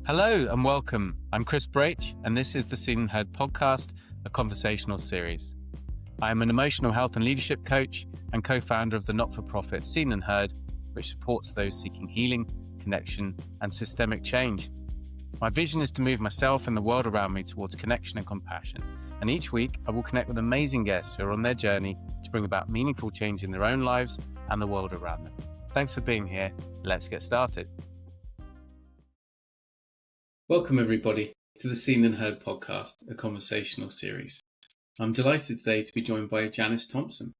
Hello and welcome. I'm Chris Braitch, and this is the Seen and Heard podcast, a conversational series. I am an emotional health and leadership coach and co-founder of the not-for-profit Seen and Heard, which supports those seeking healing, connection, and systemic change. My vision is to move myself and the world around me towards connection and compassion. And each week, I will connect with amazing guests who are on their journey to bring about meaningful change in their own lives and the world around them. Thanks for being here. Let's get started. Welcome, everybody, to the Seen and Heard podcast, a conversational series. I'm delighted today to be joined by Janice Thompson.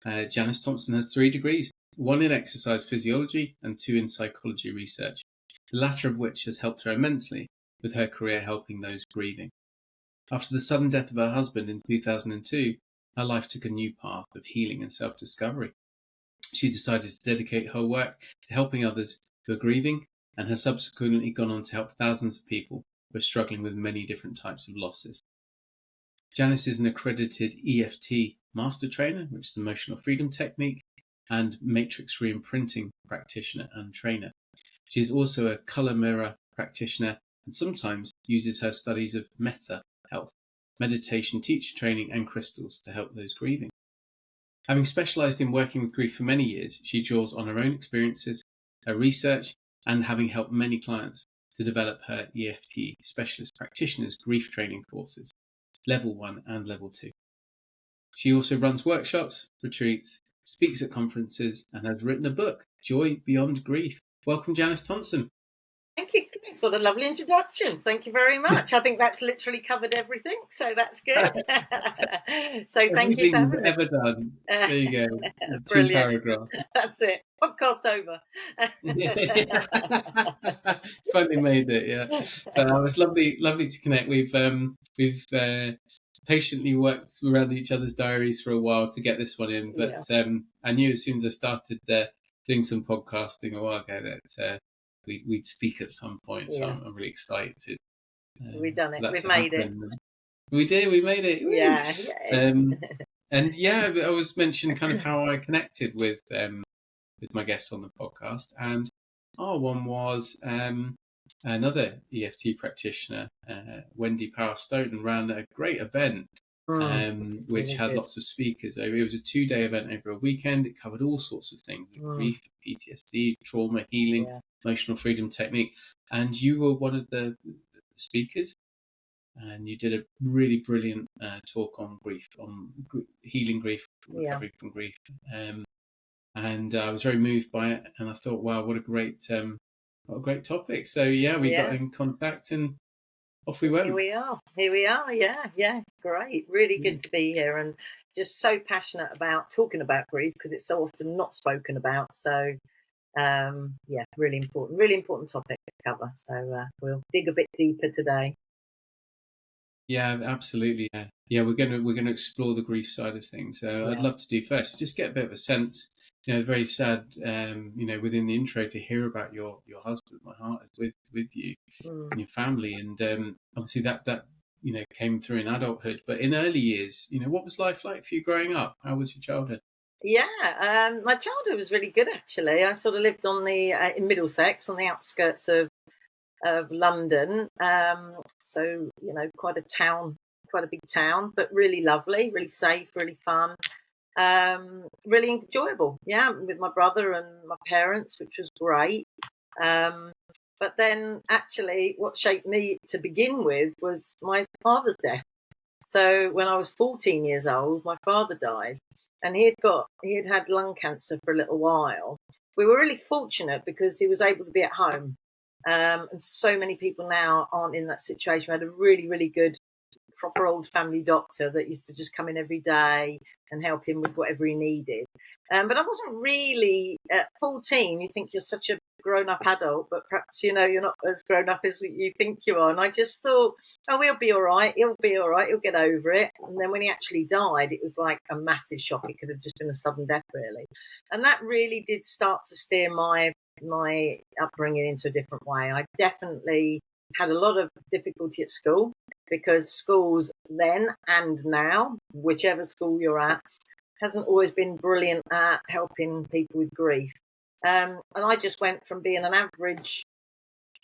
Janice Thompson has 3 degrees, 1 in exercise physiology and 2 in psychology research, the latter of which has helped her immensely with her career helping those grieving. After the sudden death of her husband in 2002, her life took a new path of healing and self-discovery. She decided to dedicate her work to helping others who are grieving, and has subsequently gone on to help thousands of people who are struggling with many different types of losses. Janice is an accredited EFT master trainer, which is an emotional freedom technique, and matrix reimprinting practitioner and trainer. She is also a colour mirror practitioner and sometimes uses her studies of metta health, meditation teacher training, and crystals to help those grieving. Having specialised in working with grief for many years, she draws on her own experiences, her research, and having helped many clients to develop her EFT specialist practitioners grief training courses, level 1 and level 2. She also runs workshops, retreats, speaks at conferences, and has written a book, Joy Beyond Grief. Welcome, Janice Thompson. Thank you, Chris, for the lovely introduction. Thank you very much. I think that's literally covered everything, so that's good. So thank you for having me. Ever done. There you go. 2 Brilliant. paragraphs. That's it. Podcast over. Finally made it, yeah. But it was lovely to connect. We've patiently worked around each other's diaries for a while to get this one in, but I knew as soon as I started doing some podcasting a while ago that we'd speak at some point. So I'm really excited. We've done it. We've made it. We did. We made it. Yeah. And I was mentioning kind of how I connected with my guests on the podcast, and one was another EFT practitioner, Wendy Power-Stoughton, ran a great event which had lots of speakers. It was a 2-day event over a weekend. It covered all sorts of things: grief, PTSD, trauma, healing, emotional freedom technique. And you were one of the speakers, and you did a really brilliant talk on grief, on healing grief, recovery from grief. And I was very moved by it, and I thought, wow, what a great topic. So we got in contact and off we went. Here we are. Yeah, great. Really good to be here, and just so passionate about talking about grief because it's so often not spoken about. So really important topic to cover. So we'll dig a bit deeper today. Yeah, absolutely. Yeah, we're gonna explore the grief side of things. So I'd love to do first, just get a bit of a sense. Very sad, within the intro to hear about your husband. My heart is with you and your family, and obviously that came through in adulthood. But in early years, what was life like for you growing up? How was your childhood? Yeah, my childhood was really good actually. I sort of lived on the in Middlesex, on the outskirts of London. So quite a big town, but really lovely, really safe, really fun. Really enjoyable, with my brother and my parents, which was great. But then actually what shaped me to begin with was my father's death. So when I was 14 years old, my father died, and he had had lung cancer for a little while. We were really fortunate because he was able to be at home. And so many people now aren't in that situation. We had a really, really good proper old family doctor that used to just come in every day and help him with whatever he needed. But I wasn't really, at 14, you think you're such a grown-up adult, but perhaps, you're not as grown-up as you think you are. And I just thought, he'll be all right. He'll get over it. And then when he actually died, it was like a massive shock. It could have just been a sudden death, really. And that really did start to steer my upbringing into a different way. I definitely had a lot of difficulty at school because schools then and now, whichever school you're at, hasn't always been brilliant at helping people with grief. And I just went from being an average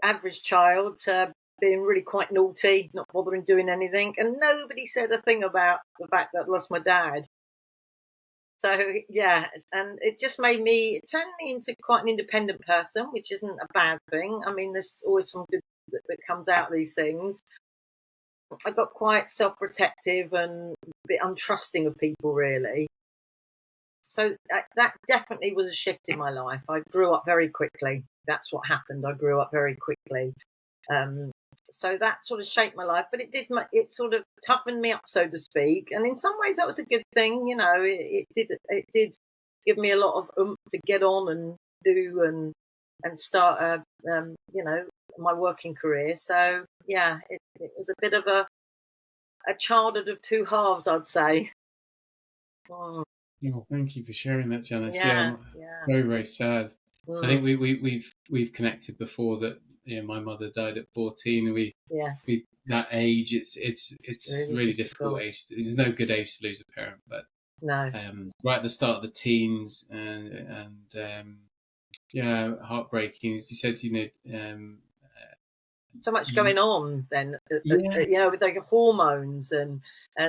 average child to being really quite naughty, not bothering doing anything, and nobody said a thing about the fact that I lost my dad. So yeah, and it turned me into quite an independent person, which isn't a bad thing. I mean, there's always some good that comes out of these things. I got quite self-protective and a bit untrusting of people, really. So that definitely was a shift in my life. I grew up very quickly. That's what happened. I grew up very quickly. So that sort of shaped my life, but it sort of toughened me up, so to speak. And in some ways, that was a good thing. It did give me a lot of oomph to get on and do and start my working career. So yeah, it was a bit of a childhood of two halves, I'd say. Oh, thank you for sharing that, Janice. Yeah. Very, very sad. Mm. I think we've connected before that. My mother died at 14, and Yes. that age, it's really difficult age. There's no good age to lose a parent, but no, right at the start of the teens, and heartbreaking. As you said, so much going on then, with like hormones and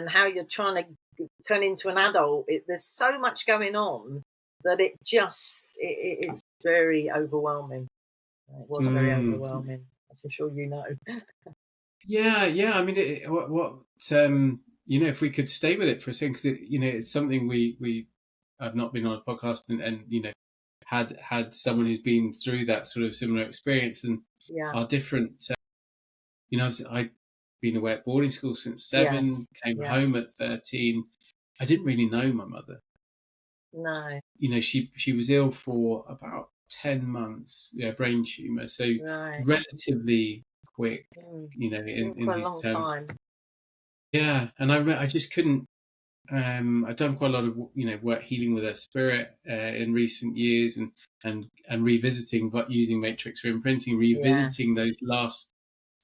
how you're trying to turn into an adult. There's so much going on that it's very overwhelming. It was very overwhelming, as I'm sure you know. Yeah. I mean, if we could stay with it for a second, because it's something I've not been on a podcast and had someone who's been through that sort of similar experience, and our different. I'd been away at boarding school since 7, came home at 13. I didn't really know my mother. No. She was ill for about 10 months, brain tumor, so relatively quick, in these long terms. time. Yeah, and I just couldn't. I've done quite a lot of work healing with her spirit in recent years, and revisiting, but using matrix reimprinting, revisiting those last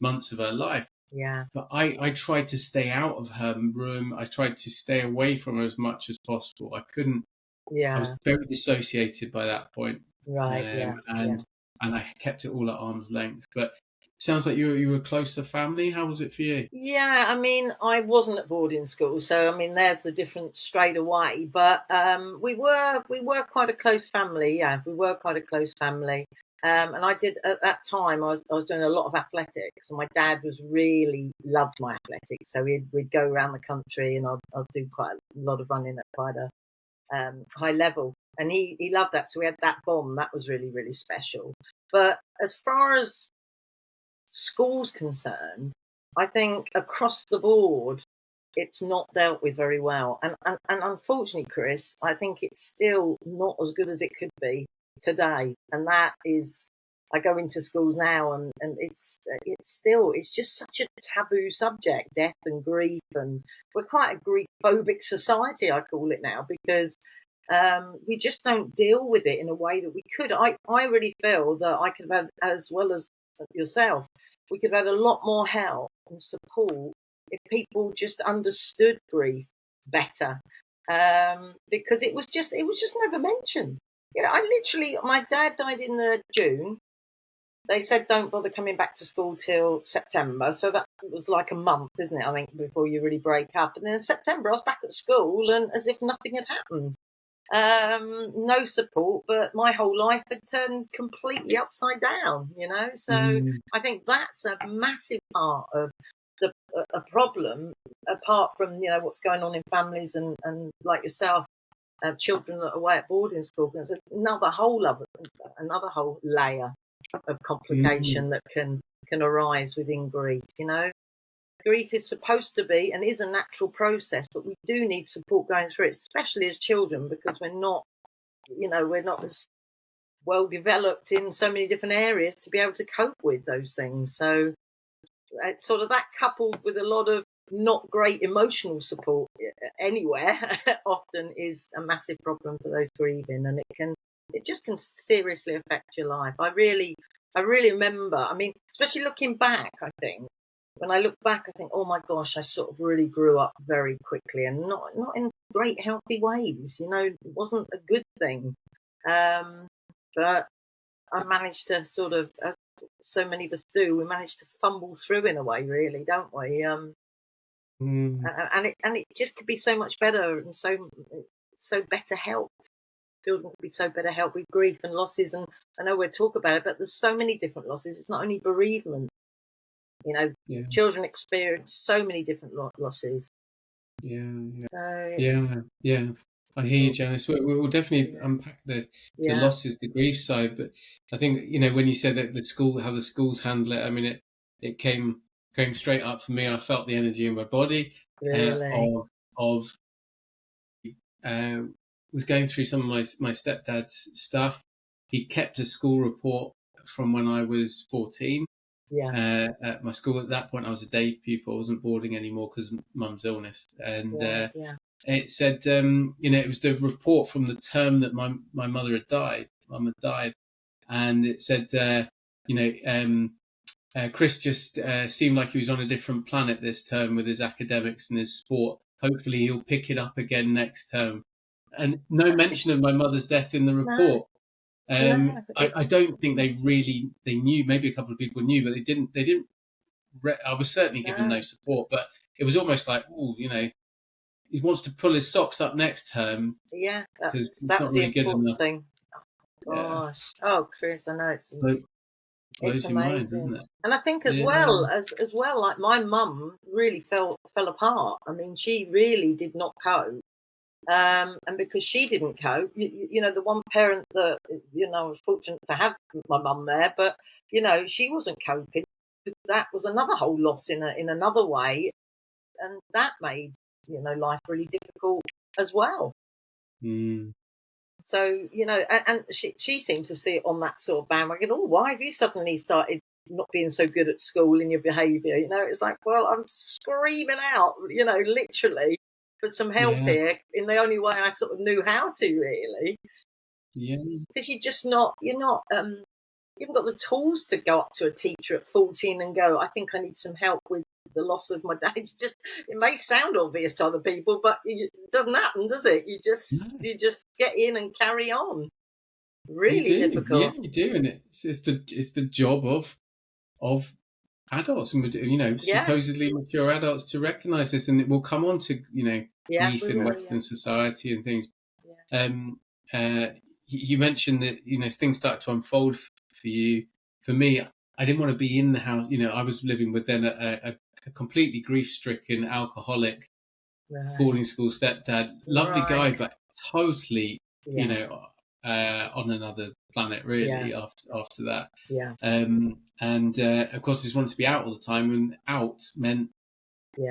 months of her life. Yeah. But I tried to stay out of her room. I tried to stay away from her as much as possible. I couldn't. Yeah. I was very dissociated by that point. Right. And I kept it all at arm's length. But sounds like you were close to family. How was it for you? Yeah, I mean, I wasn't at boarding school, so I mean, there's the difference straight away. But we were quite a close family. Yeah, we were quite a close family. And I did at that time. I was doing a lot of athletics, and my dad really loved my athletics. So we'd go around the country, and I'd do quite a lot of running at quite a high level, and he loved that. So we had that bond. That was really, really special. But as far as school's concerned, I think across the board, it's not dealt with very well. And unfortunately, Chris, I think it's still not as good as it could be today. And that is, I go into schools now, and it's just such a taboo subject, death and grief, and we're quite a grief-phobic society, I call it now, because we just don't deal with it in a way that we could. I really feel that I could have had, as well as yourself, we could have had a lot more help and support if people just understood grief better, because it was just never mentioned. My dad died in June. They said don't bother coming back to school till September, so that was like a month, isn't it? I think before you really break up, and then in September I was back at school, and as if nothing had happened. No support, but my whole life had turned completely upside down, So I think that's a massive part of a problem, apart from what's going on in families and like yourself, children that are away at boarding school. There's another whole layer of complication that can arise within grief. Grief is supposed to be and is a natural process, but we do need support going through it, especially as children, because we're not as well developed in so many different areas to be able to cope with those things. So it's sort of that, coupled with a lot of not great emotional support anywhere, often is a massive problem for those grieving, and it just can seriously affect your life. I really remember, I mean, especially looking back, I think, when I look back, I think, oh my gosh, I sort of really grew up very quickly, and not in great healthy ways. It wasn't a good thing. But I managed to sort of so many of us do, we manage to fumble through in a way, really, don't we? And it just could be so much better, and so better helped. Children could be so better helped with grief and losses, and I know we'll talk about it, but there's so many different losses. It's not only bereavement. Children experience so many different losses. So I hear you, Janice. We'll definitely unpack the losses, the grief side, but I think when you said that how the schools handle it, I mean it came straight up for me. I felt the energy in my body. Really? Was going through some of my stepdad's stuff. He kept a school report from when I was 14. At my school at that point, I was a day pupil. I wasn't boarding anymore because of mum's illness, and it said, it was the report from the term that my mother had died. Mum had died, and it said, Chris just seemed like he was on a different planet this term with his academics and his sport. Hopefully, he'll pick it up again next term. And no mention of my mother's death in the report. I don't think they knew. Maybe a couple of people knew, but they didn't. I was certainly given no support, but it was almost like, he wants to pull his socks up next term. Yeah, that was really the important thing. Oh, gosh. Oh, Chris, I know it's amazing, mind, isn't it? And I think as well, like my mum really fell apart. I mean, she really did not cope. And because she didn't cope, the one parent that, I was fortunate to have my mum there, but, she wasn't coping. That was another whole loss in another way. And that made, life really difficult as well. So, and she seems to see it on that sort of bandwagon. Oh, why have you suddenly started not being so good at school in your behaviour? It's like, well, I'm screaming out, literally, for some help here in the only way I sort of knew how to, really. Because you haven't got the tools to go up to a teacher at 14 and go, I think I need some help with the loss of my dad. It may sound obvious to other people, but it doesn't happen, does it? You just get in and carry on. Really difficult. Yeah, you do, and it's the job of adults and supposedly mature adults to recognise this, and it will come on to grief in Western society and things. You mentioned that things start to unfold for you. For me, I didn't want to be in the house. I was living with then a completely grief-stricken alcoholic boarding school stepdad, lovely guy, but totally on another planet really after that. And of course, I just wanted to be out all the time, and out meant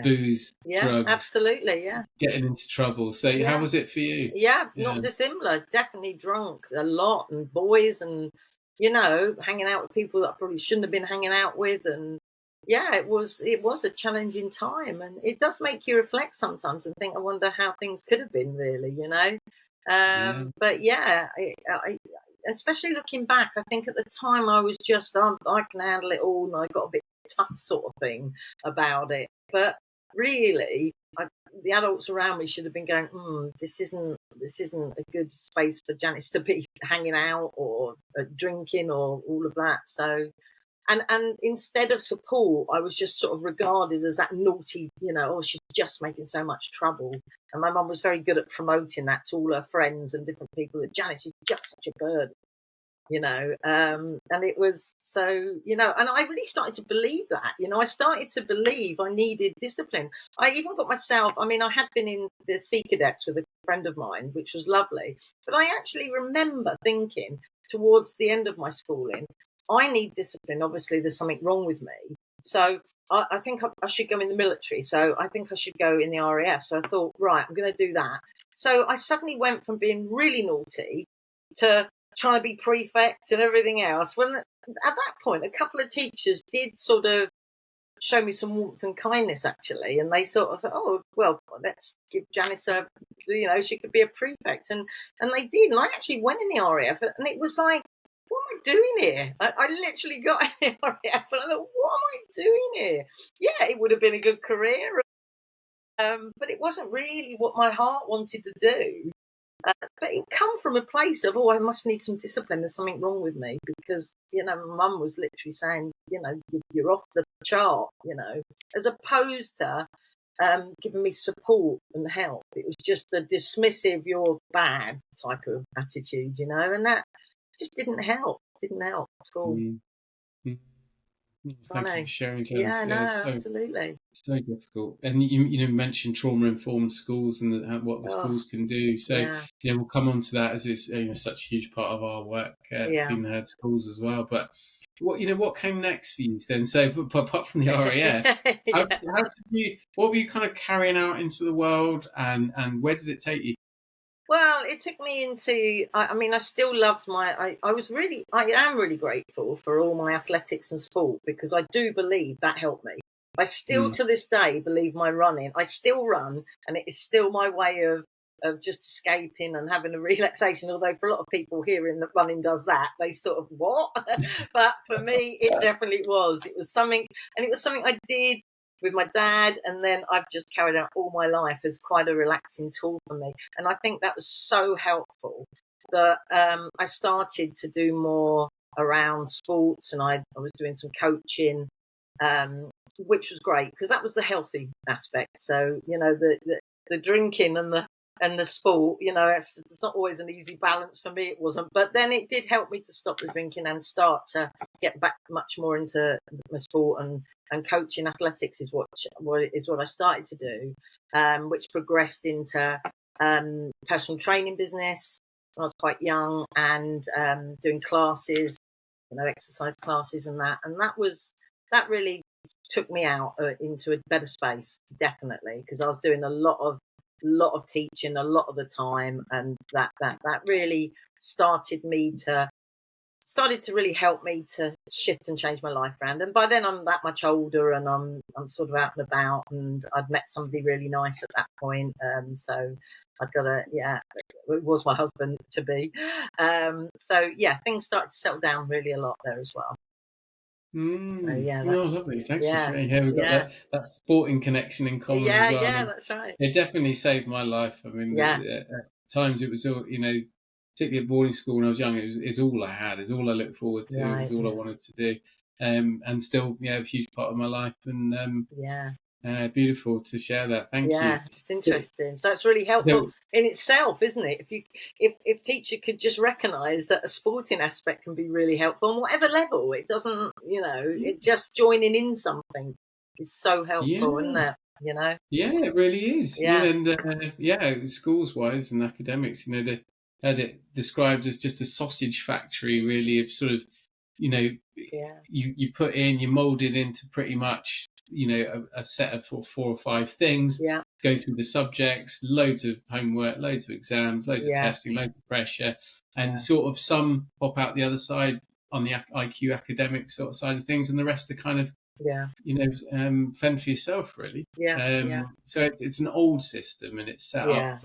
booze, drugs, absolutely, getting into trouble. So how was it for you? Not dissimilar. Definitely drunk a lot, and boys, and hanging out with people that I probably shouldn't have been hanging out with, and it was a challenging time, and it does make you reflect sometimes and think, I wonder how things could have been, really, but I especially looking back, I think at the time I was just I can handle it all, and I got a bit tough sort of thing about it. But really, the adults around me should have been going, this isn't a good space for Janice to be hanging out or drinking or all of that. So, and instead of support, I was just sort of regarded as that naughty, she's just making so much trouble. And my mum was very good at promoting that to all her friends and different people, that Janice, you're just such a burden. And it was so, and I really started to believe that, I started to believe I needed discipline. I even got myself, I had been in the Sea Cadets with a friend of mine, which was lovely, but I actually remember thinking towards the end of my schooling, I need discipline. Obviously there's something wrong with me. So I think I should go in the military. So I think I should go in the RAF. So I thought, right, I'm going to do that. So I suddenly went from being really naughty to trying to be prefect and everything else. When at that point, a couple of teachers did sort of show me some warmth and kindness, actually, and they sort of thought, oh, well, let's give Janice she could be a prefect, and they did, and I actually went in the RAF, and it was like, what am I doing here? I literally got in the RAF, and I thought, what am I doing here? Yeah, it would have been a good career, but it wasn't really what my heart wanted to do. But it come from a place of, I must need some discipline. There's something wrong with me because, my mum was literally saying, you're off the chart, as opposed to giving me support and help. It was just a dismissive, you're bad type of attitude, and that just didn't help. Didn't help at all. Mm-hmm. Thank you for sharing, Janice. Yeah, no, absolutely. So difficult. And you mentioned trauma-informed schools and what the schools can do. So we'll come on to that as it's such a huge part of our work at Seen and Heard Schools as well. But what came next for you then? So apart from the RAF, what were you kind of carrying out into the world, and where did it take you? Well, it took me into, I still loved I am really grateful for all my athletics and sport, because I do believe that helped me. I still to this day believe my running, I still run, and it is still my way of just escaping and having a relaxation. Although for a lot of people hearing that running does that, they sort of, what? But for me, it definitely was. It was something I did with my dad, and then I've just carried out all my life as quite a relaxing tool for me. And I think that was so helpful that I started to do more around sports, and I was doing some coaching, which was great because that was the healthy aspect. So, the drinking and the sport, it's not always an easy balance. For me, it wasn't. But then it did help me to stop the drinking and start to get back much more into my sport, and coaching athletics is what I started to do, which progressed into personal training business when I was quite young, and doing classes, exercise classes and that really took me out into a better space, definitely, because I was doing a lot of teaching a lot of the time, and that really started to really help me to shift and change my life around. And by then I'm that much older, and I'm sort of out and about, and I'd met somebody really nice at that point, so I'd got it was my husband to be, so things started to settle down really a lot there as well. So lovely. Thanks for sharing. Here we've got that sporting connection in common as well. Yeah, that's right. It definitely saved my life. I mean, at times it was all, particularly at boarding school when I was young, it's all I had, it's all I looked forward to, it was all I wanted to do, and still, a huge part of my life, and beautiful to share that. Thank you. Yeah, it's interesting. So that's really helpful in itself, isn't it? If teacher could just recognise that a sporting aspect can be really helpful on whatever level, it doesn't, it just joining in something is so helpful, isn't it? Yeah, it really is. Yeah. And schools wise and academics, they had it described as just a sausage factory, really, of sort of, you put in, you mould it into pretty much, a set of four or five things, go through the subjects, loads of homework, loads of exams, loads of testing, loads of pressure, and sort of some pop out the other side on the IQ academic sort of side of things, and the rest are kind of fend for yourself, really. So it's an old system, and it's set up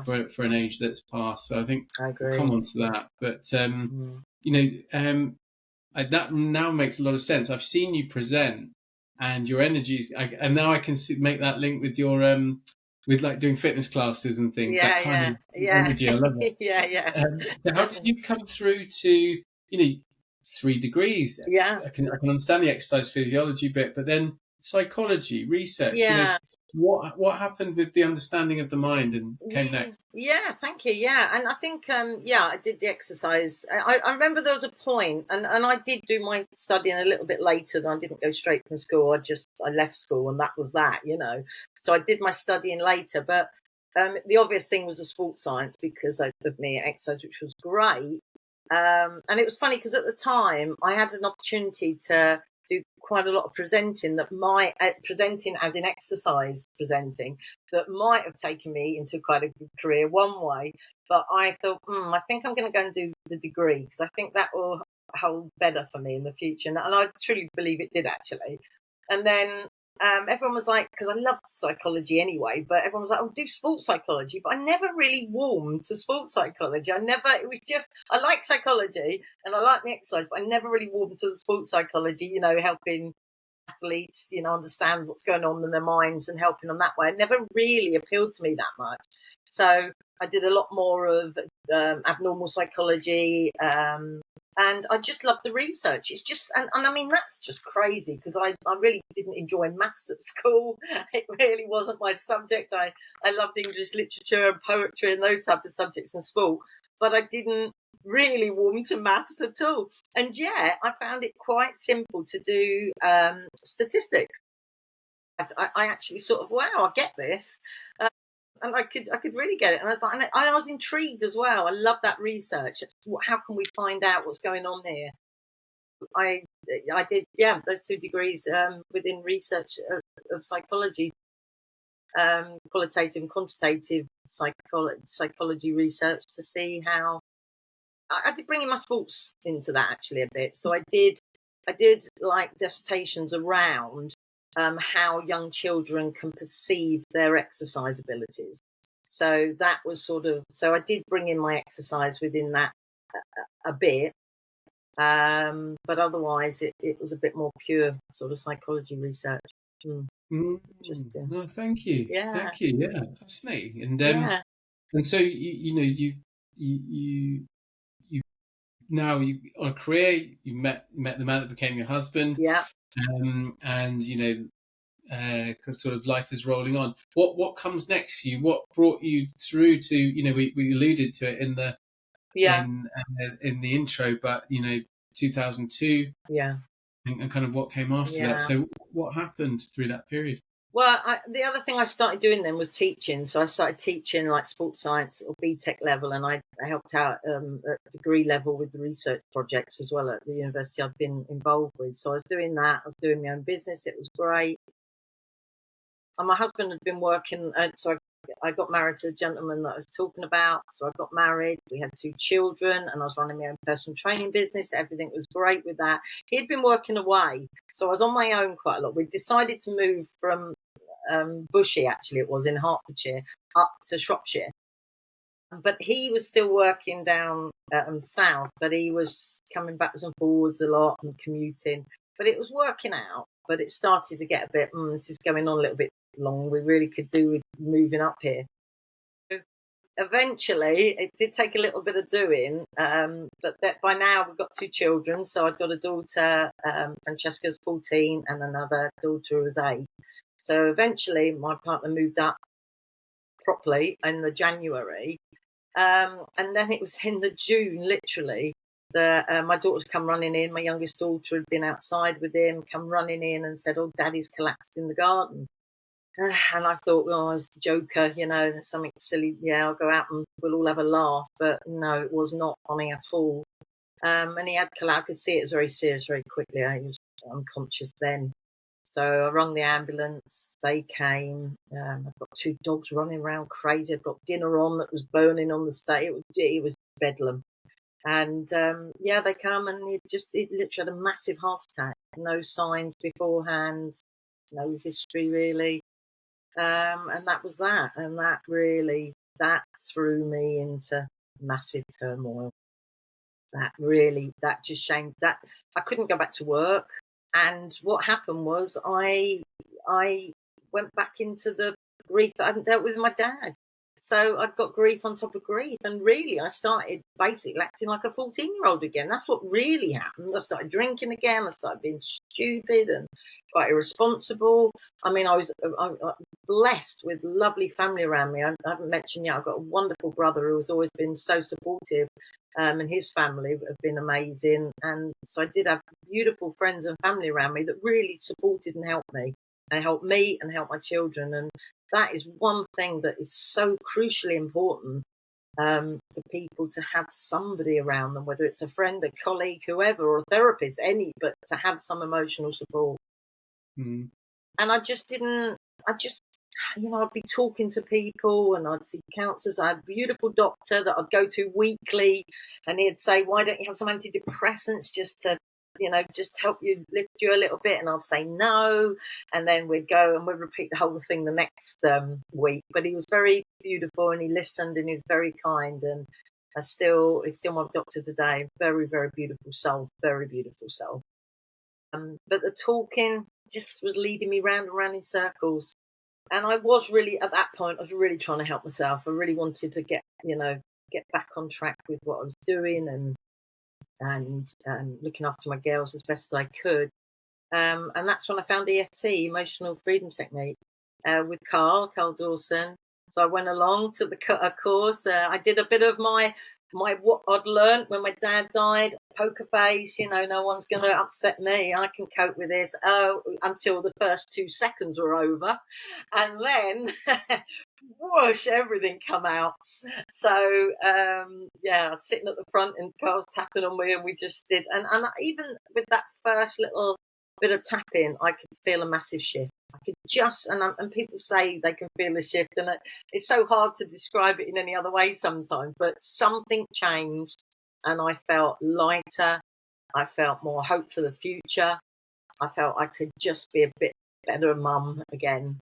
for an age that's past. So I think we'll come on to that, but that now makes a lot of sense. I've seen you present, and your energy, and now I can make that link with your with like doing fitness classes and things. That kind of energy, I love it. So how did you come through to 3 degrees? I can understand the exercise physiology bit, but then psychology, research. What happened with the understanding of the mind and came next? Thank you. And I think I did the exercise. I remember there was a point, and I did do my studying a little bit later. I didn't go straight from school. I left school, and that was that. So I did my studying later, but the obvious thing was the sports science because of me exercise, which was great. And it was funny because at the time I had an opportunity to do quite a lot of presenting presenting as in exercise presenting, that might have taken me into quite a good career one way. But I thought, I think I'm going to go and do the degree because I think that will hold better for me in the future. And I truly believe it did, actually. And then everyone was like, because I loved psychology anyway, but everyone was like, do sports psychology. But I never really warmed to sports psychology. It was just, I like psychology and I like the exercise, but I never really warmed to the sports psychology, helping athletes, understand what's going on in their minds and helping them that way. It never really appealed to me that much. So I did a lot more of abnormal psychology, and I just love the research. It's just, and I mean, that's just crazy because I really didn't enjoy maths at school. It really wasn't my subject. I loved English literature and poetry and those type of subjects in school, but I didn't really warm to maths at all. And yeah, I found it quite simple to do statistics. I actually sort of, wow, I get this. And I could really get it, and I was like, and I was intrigued as well. I love that research. How can we find out what's going on here? I did, yeah, those 2 degrees within research of psychology, qualitative and quantitative psychology research, to see how I did bring in my sports into that actually a bit. So I did like dissertations around how young children can perceive their exercise abilities. So that was so I did bring in my exercise within that a bit, but otherwise it was a bit more pure sort of psychology research. Interesting. No, thank you. Yeah. Thank you. Yeah, fascinating. And Yeah. and so you now you on a career, you met the man that became your husband. Yeah. And sort of life is rolling on. What comes next for you? What brought you through to, we alluded to it in the in the intro, but 2002, Yeah. and kind of what came after that. So what happened through that period? Well, the other thing I started doing then was teaching. So I started teaching like sports science or BTEC level, and I helped out at degree level with the research projects as well at the university I've been involved with. So I was doing that. I was doing my own business. It was great. And my husband had been working, so I got married to a gentleman that I was talking about. So I got married. We had 2 children, and I was running my own personal training business. Everything was great with that. He'd been working away, so I was on my own quite a lot. We decided to move from Bushey, actually, it was in Hertfordshire, up to Shropshire. But he was still working down south, but he was coming backwards and forwards a lot and commuting. But it was working out. But it started to get a bit, this is going on a little bit long. We really could do with moving up here. So eventually, it did take a little bit of doing, but by now we've got 2 children. So I've got a daughter, Francesca's 14, and another daughter who was 8. So eventually my partner moved up properly in the January. And then it was in the June, literally, that my daughter's come running in. My youngest daughter had been outside with him, come running in and said, "Oh, Daddy's collapsed in the garden." And I thought, well, I was a joker, there's something silly. Yeah, I'll go out and we'll all have a laugh. But no, it was not funny at all. And he had collapsed. I could see it was very serious very quickly. He was unconscious then. So I rang the ambulance. They came. I've got 2 dogs running around crazy. I've got dinner on that was burning on the stage. It was bedlam. And they come, and it literally had a massive heart attack. No signs beforehand, no history really. And that was that. And that threw me into massive turmoil. That just shamed that. I couldn't go back to work. And what happened was I went back into the grief that I hadn't dealt with my dad. So I've got grief on top of grief. And really, I started basically acting like a 14-year-old again. That's what really happened. I started drinking again. I started being stupid and quite irresponsible. I mean, I was blessed with lovely family around me. I haven't mentioned yet, I've got a wonderful brother who has always been so supportive. And his family have been amazing. And so I did have beautiful friends and family around me that really supported and helped me. And helped me and helped my children. And that is one thing that is so crucially important for people to have somebody around them, whether it's a friend, a colleague, whoever, or a therapist, but to have some emotional support. And I'd be talking to people, and I'd see counsellors. I had a beautiful doctor that I'd go to weekly, and he'd say, "Why don't you have some antidepressants just to, just help you lift you a little bit?" And I'd say no, and then we'd go and we'd repeat the whole thing the next week. But he was very beautiful, and he listened, and he was very kind, and he's still my doctor today. Very, very beautiful soul. Very beautiful soul. But the talking just was leading me round and round in circles. I was really, at that point, I was really trying to help myself. I really wanted to get back on track with what I was doing, and looking after my girls as best as I could. And that's when I found EFT, Emotional Freedom Technique, with Carl Dawson. So I went along to the course. I did a bit of my what I'd learned when my dad died. Poker face, no one's going to upset me. I can cope with this. Oh, until the first 2 seconds were over, and then whoosh, everything come out. So I was sitting at the front and Carl's tapping on me, and we just did. And even with that first little bit of tapping, I could feel a massive shift. I could just, and people say they can feel a shift, and it's so hard to describe it in any other way sometimes, but something changed, and I felt lighter. I felt more hope for the future. I felt I could just be a bit better mum again.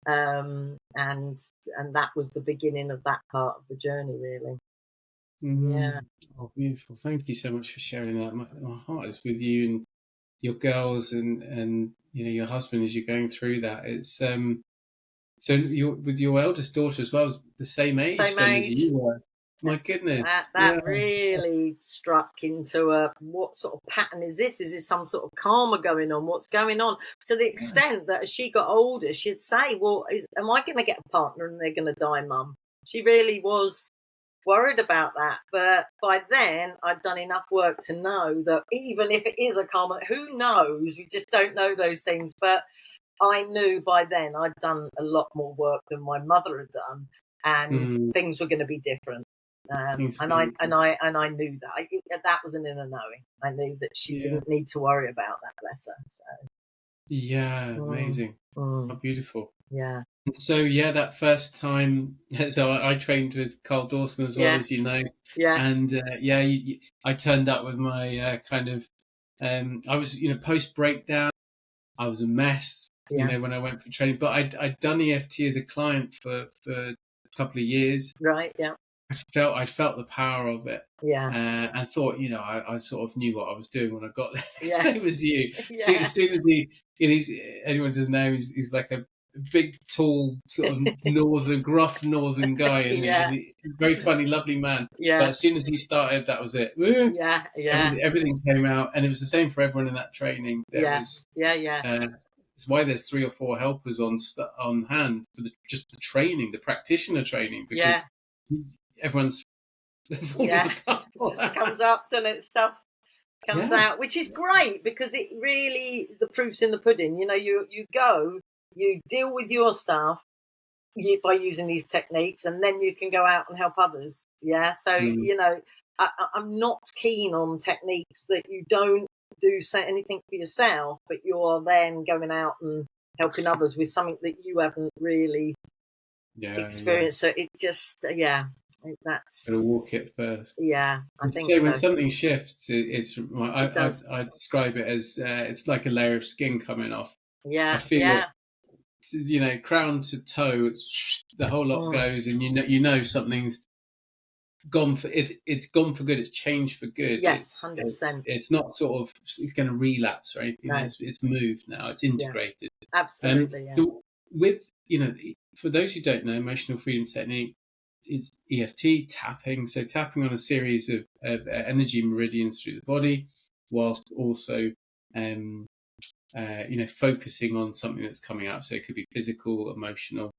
And that was the beginning of that part of the journey, really. Yeah. Oh, beautiful. Thank you so much for sharing that. My heart is with you and your girls and your husband as you're going through that. It's so you're with your eldest daughter as well, the same age Same then age. as you were. My goodness. That really struck into what sort of pattern is this? Is this some sort of karma going on? What's going on? To the extent that as she got older, she'd say, well, am I going to get a partner and they're going to die, Mum? She really was worried about that. But by then, I'd done enough work to know that even if it is a karma, who knows? We just don't know those things. But I knew by then I'd done a lot more work than my mother had done, and things were going to be different. And I knew that. That was an inner knowing. I knew that she didn't need to worry about that, bless her. So amazing. How beautiful. Yeah. So that first time, so I trained with Carl Dawson as well, as you know. Yeah. And I turned up with my kind of I was post breakdown. I was a mess, when I went for training. But I'd done EFT as a client for a couple of years. Right. Yeah. I felt the power of it. Yeah. And thought, I sort of knew what I was doing when I got there. Yeah. Same as you. Yeah. As soon as anyone doesn't know, he's like a big, tall, sort of gruff northern guy, and very funny, lovely man. Yeah. But as soon as he started, that was it. Yeah. Yeah. Everything came out, and it was the same for everyone in that training. It's why there's 3 or 4 helpers on hand for just the training, the practitioner training, because everyone's it just comes up, and stuff comes out, which is great, because it really, the proof's in the pudding. You go, you deal with your stuff by using these techniques, and then you can go out and help others. So I'm not keen on techniques that you don't do anything for yourself, but you're then going out and helping others with something that you haven't really experienced. So it just that's gotta walk it first. I think so. When something shifts, I describe it as it's like a layer of skin coming off. I feel it, crown to toe, the whole lot goes, and something's gone for it. It's gone for good. It's changed for good. Yes, 100%. It's not sort of it's going to relapse or anything. No. It's moved now. It's integrated. Absolutely. So with for those who don't know, Emotional Freedom Technique is EFT tapping. So tapping on a series of energy meridians through the body, whilst also focusing on something that's coming up. So it could be physical, emotional,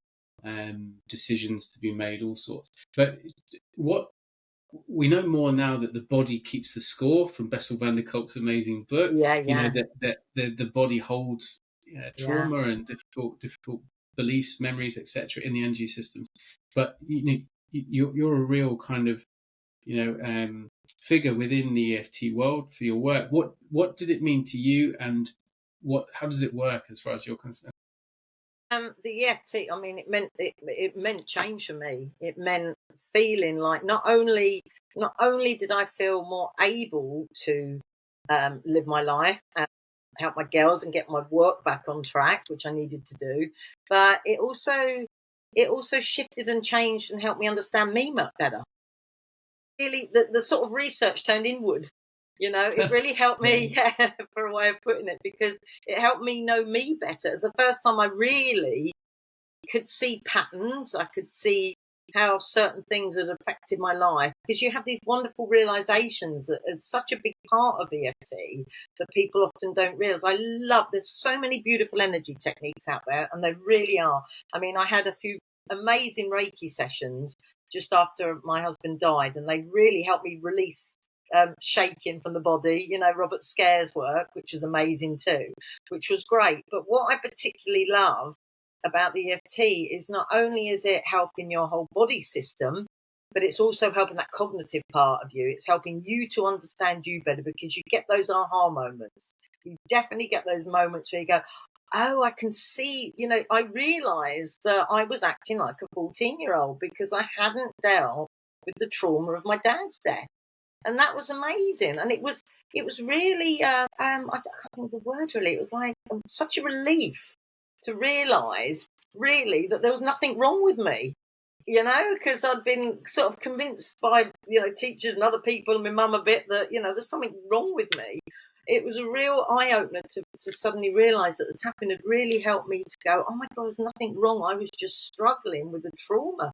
decisions to be made, all sorts. But what we know more now, that the body keeps the score, from Bessel van der Kolk's amazing book. That the body holds trauma and difficult beliefs, memories, etc. in the energy systems. But you're a real kind of figure within the EFT world for your work. What did it mean to you, and how does it work as far as you're concerned? The EFT, I mean, it meant change for me. It meant feeling like not only did I feel more able to live my life and help my girls and get my work back on track, which I needed to do, but it also shifted and changed and helped me understand me much better. Really, the sort of research turned inward. It really helped me, for a way of putting it, because it helped me know me better. It's the first time I really could see patterns. I could see how certain things had affected my life, because you have these wonderful realizations that is such a big part of EFT that people often don't realize. There's so many beautiful energy techniques out there, and they really are. I mean, I had a few amazing Reiki sessions just after my husband died, and they really helped me release shaking from the body, Robert Scare's work, which was amazing too, which was great. But what I particularly love about the EFT is not only is it helping your whole body system, but it's also helping that cognitive part of you. It's helping you to understand you better, because you get those aha moments. You definitely get those moments where you go, oh, I can see, I realized that I was acting like a 14-year-old because I hadn't dealt with the trauma of my dad's death. And that was amazing. And it was really, I can't think of the word really. It was like such a relief to realise really that there was nothing wrong with me, because I'd been sort of convinced by, teachers and other people and my mum a bit that, there's something wrong with me. It was a real eye-opener to suddenly realise that the tapping had really helped me to go, oh my God, there's nothing wrong. I was just struggling with the trauma.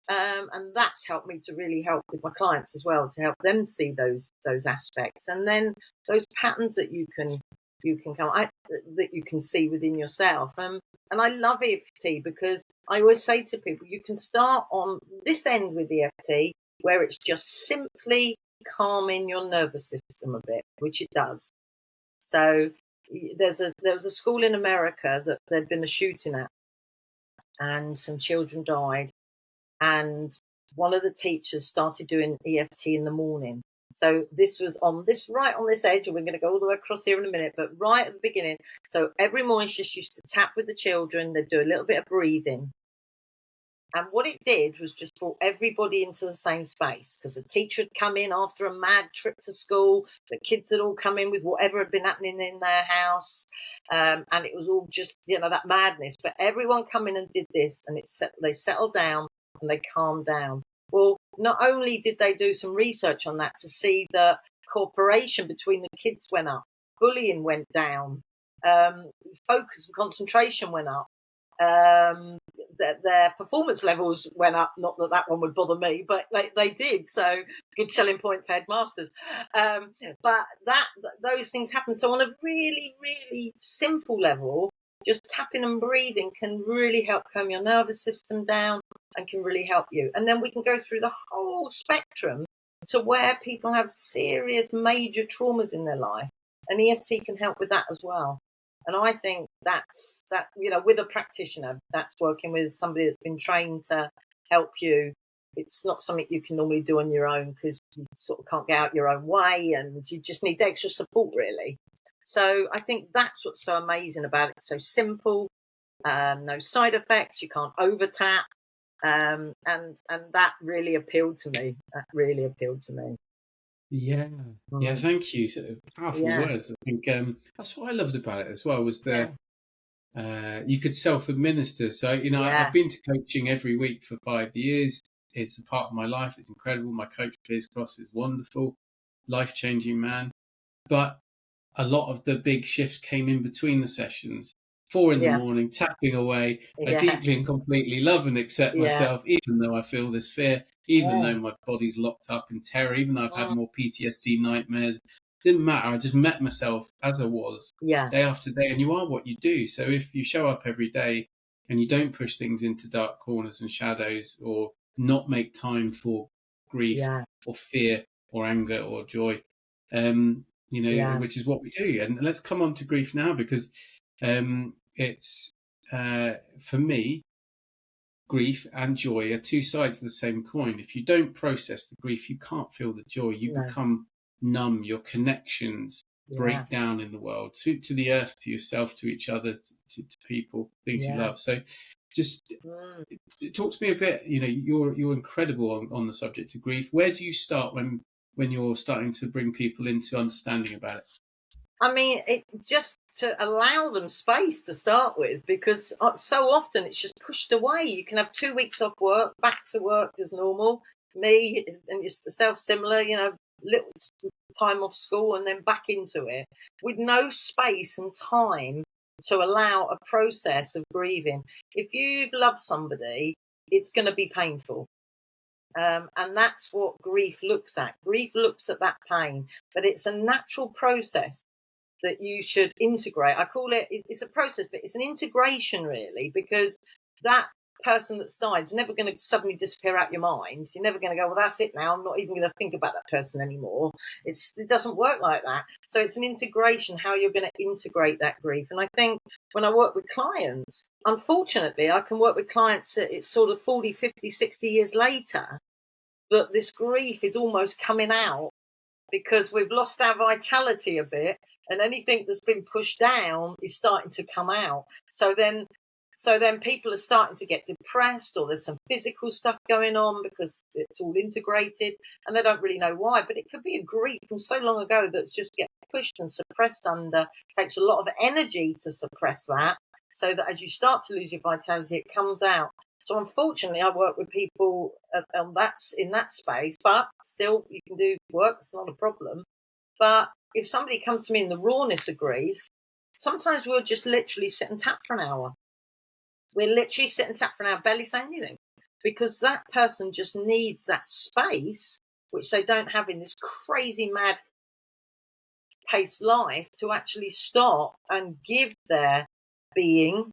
And that's helped me to really help with my clients as well, to help them see those aspects, and then those patterns that you can that you can see within yourself. And I love EFT because I always say to people, you can start on this end with EFT where it's just simply calming your nervous system a bit, which it does. So there was a school in America that there'd been a shooting at, and some children died. And one of the teachers started doing EFT in the morning. So this was right on this edge, and we're going to go all the way across here in a minute, but right at the beginning. So every morning she just used to tap with the children. They'd do a little bit of breathing. And what it did was just brought everybody into the same space, because the teacher had come in after a mad trip to school. The kids had all come in with whatever had been happening in their house. And it was all just, that madness. But everyone come in and did this, and they settled down and they calmed down. Well, not only did they do some research on that to see that cooperation between the kids went up, bullying went down, focus and concentration went up, their performance levels went up. Not that one would bother me, but they did. So good selling point for headmasters. But those things happen. So on a really, really simple level, just tapping and breathing can really help calm your nervous system down and can really help you. And then we can go through the whole spectrum to where people have serious major traumas in their life, and EFT can help with that as well. And I think that's with a practitioner, that's working with somebody that's been trained to help you. It's not something you can normally do on your own, because you sort of can't get out your own way, and you just need extra support really. So I think that's what's so amazing about it. It's so simple, no side effects, you can't over tap, and that really appealed to me. Yeah, thank you. So powerful words. I think that's what I loved about it as well, was you could self-administer. So I've been to coaching every week for 5 years. It's a part of my life. It's incredible. My coach Piers Cross is wonderful, life-changing man. But a lot of the big shifts came in between the sessions. 4 in the morning, tapping away. I deeply and completely love and accept myself, even though I feel this fear, even though my body's locked up in terror, even though I've had more PTSD nightmares. Didn't matter. I just met myself as I was, day after day. And you are what you do. So if you show up every day and you don't push things into dark corners and shadows, or not make time for grief or fear or anger or joy, which is what we do. And let's come on to grief now, because it's for me, grief and joy are two sides of the same coin. If you don't process the grief, you can't feel the joy. You become numb. Your connections break down in the world, to the earth, to yourself, to each other, to people, things you love. So just talk to me a bit. You're incredible on the subject of grief. Where do you start when you're starting to bring people into understanding about it? I mean, it just to allow them space to start with, because so often it's just pushed away. You can have 2 weeks off work, back to work as normal. Me and yourself similar, little time off school and then back into it, with no space and time to allow a process of grieving. If you've loved somebody, it's going to be painful. And that's what grief looks at. Grief looks at that pain, but it's a natural process that you should integrate. I call it's a process, but it's an integration really, because that person that's died is never going to suddenly disappear out your mind. You're never going to go, well, that's it now. I'm not even going to think about that person anymore. It doesn't work like that. So it's an integration, how you're going to integrate that grief. And I think when I work with clients, unfortunately, I can work with clients that it's sort of 40, 50, 60 years later, but this grief is almost coming out because we've lost our vitality a bit, and anything that's been pushed down is starting to come out. So then people are starting to get depressed, or there's some physical stuff going on because it's all integrated and they don't really know why. But it could be a grief from so long ago that's just get pushed and suppressed under. It takes a lot of energy to suppress that, so that as you start to lose your vitality, it comes out. So unfortunately, I work with people that's in that space, but still you can do work. It's not a problem. But if somebody comes to me in the rawness of grief, sometimes we'll just literally sit and tap for an hour. We'll literally sit and tap for an hour, barely say anything, because that person just needs that space, which they don't have in this crazy mad paced life, to actually stop and give their being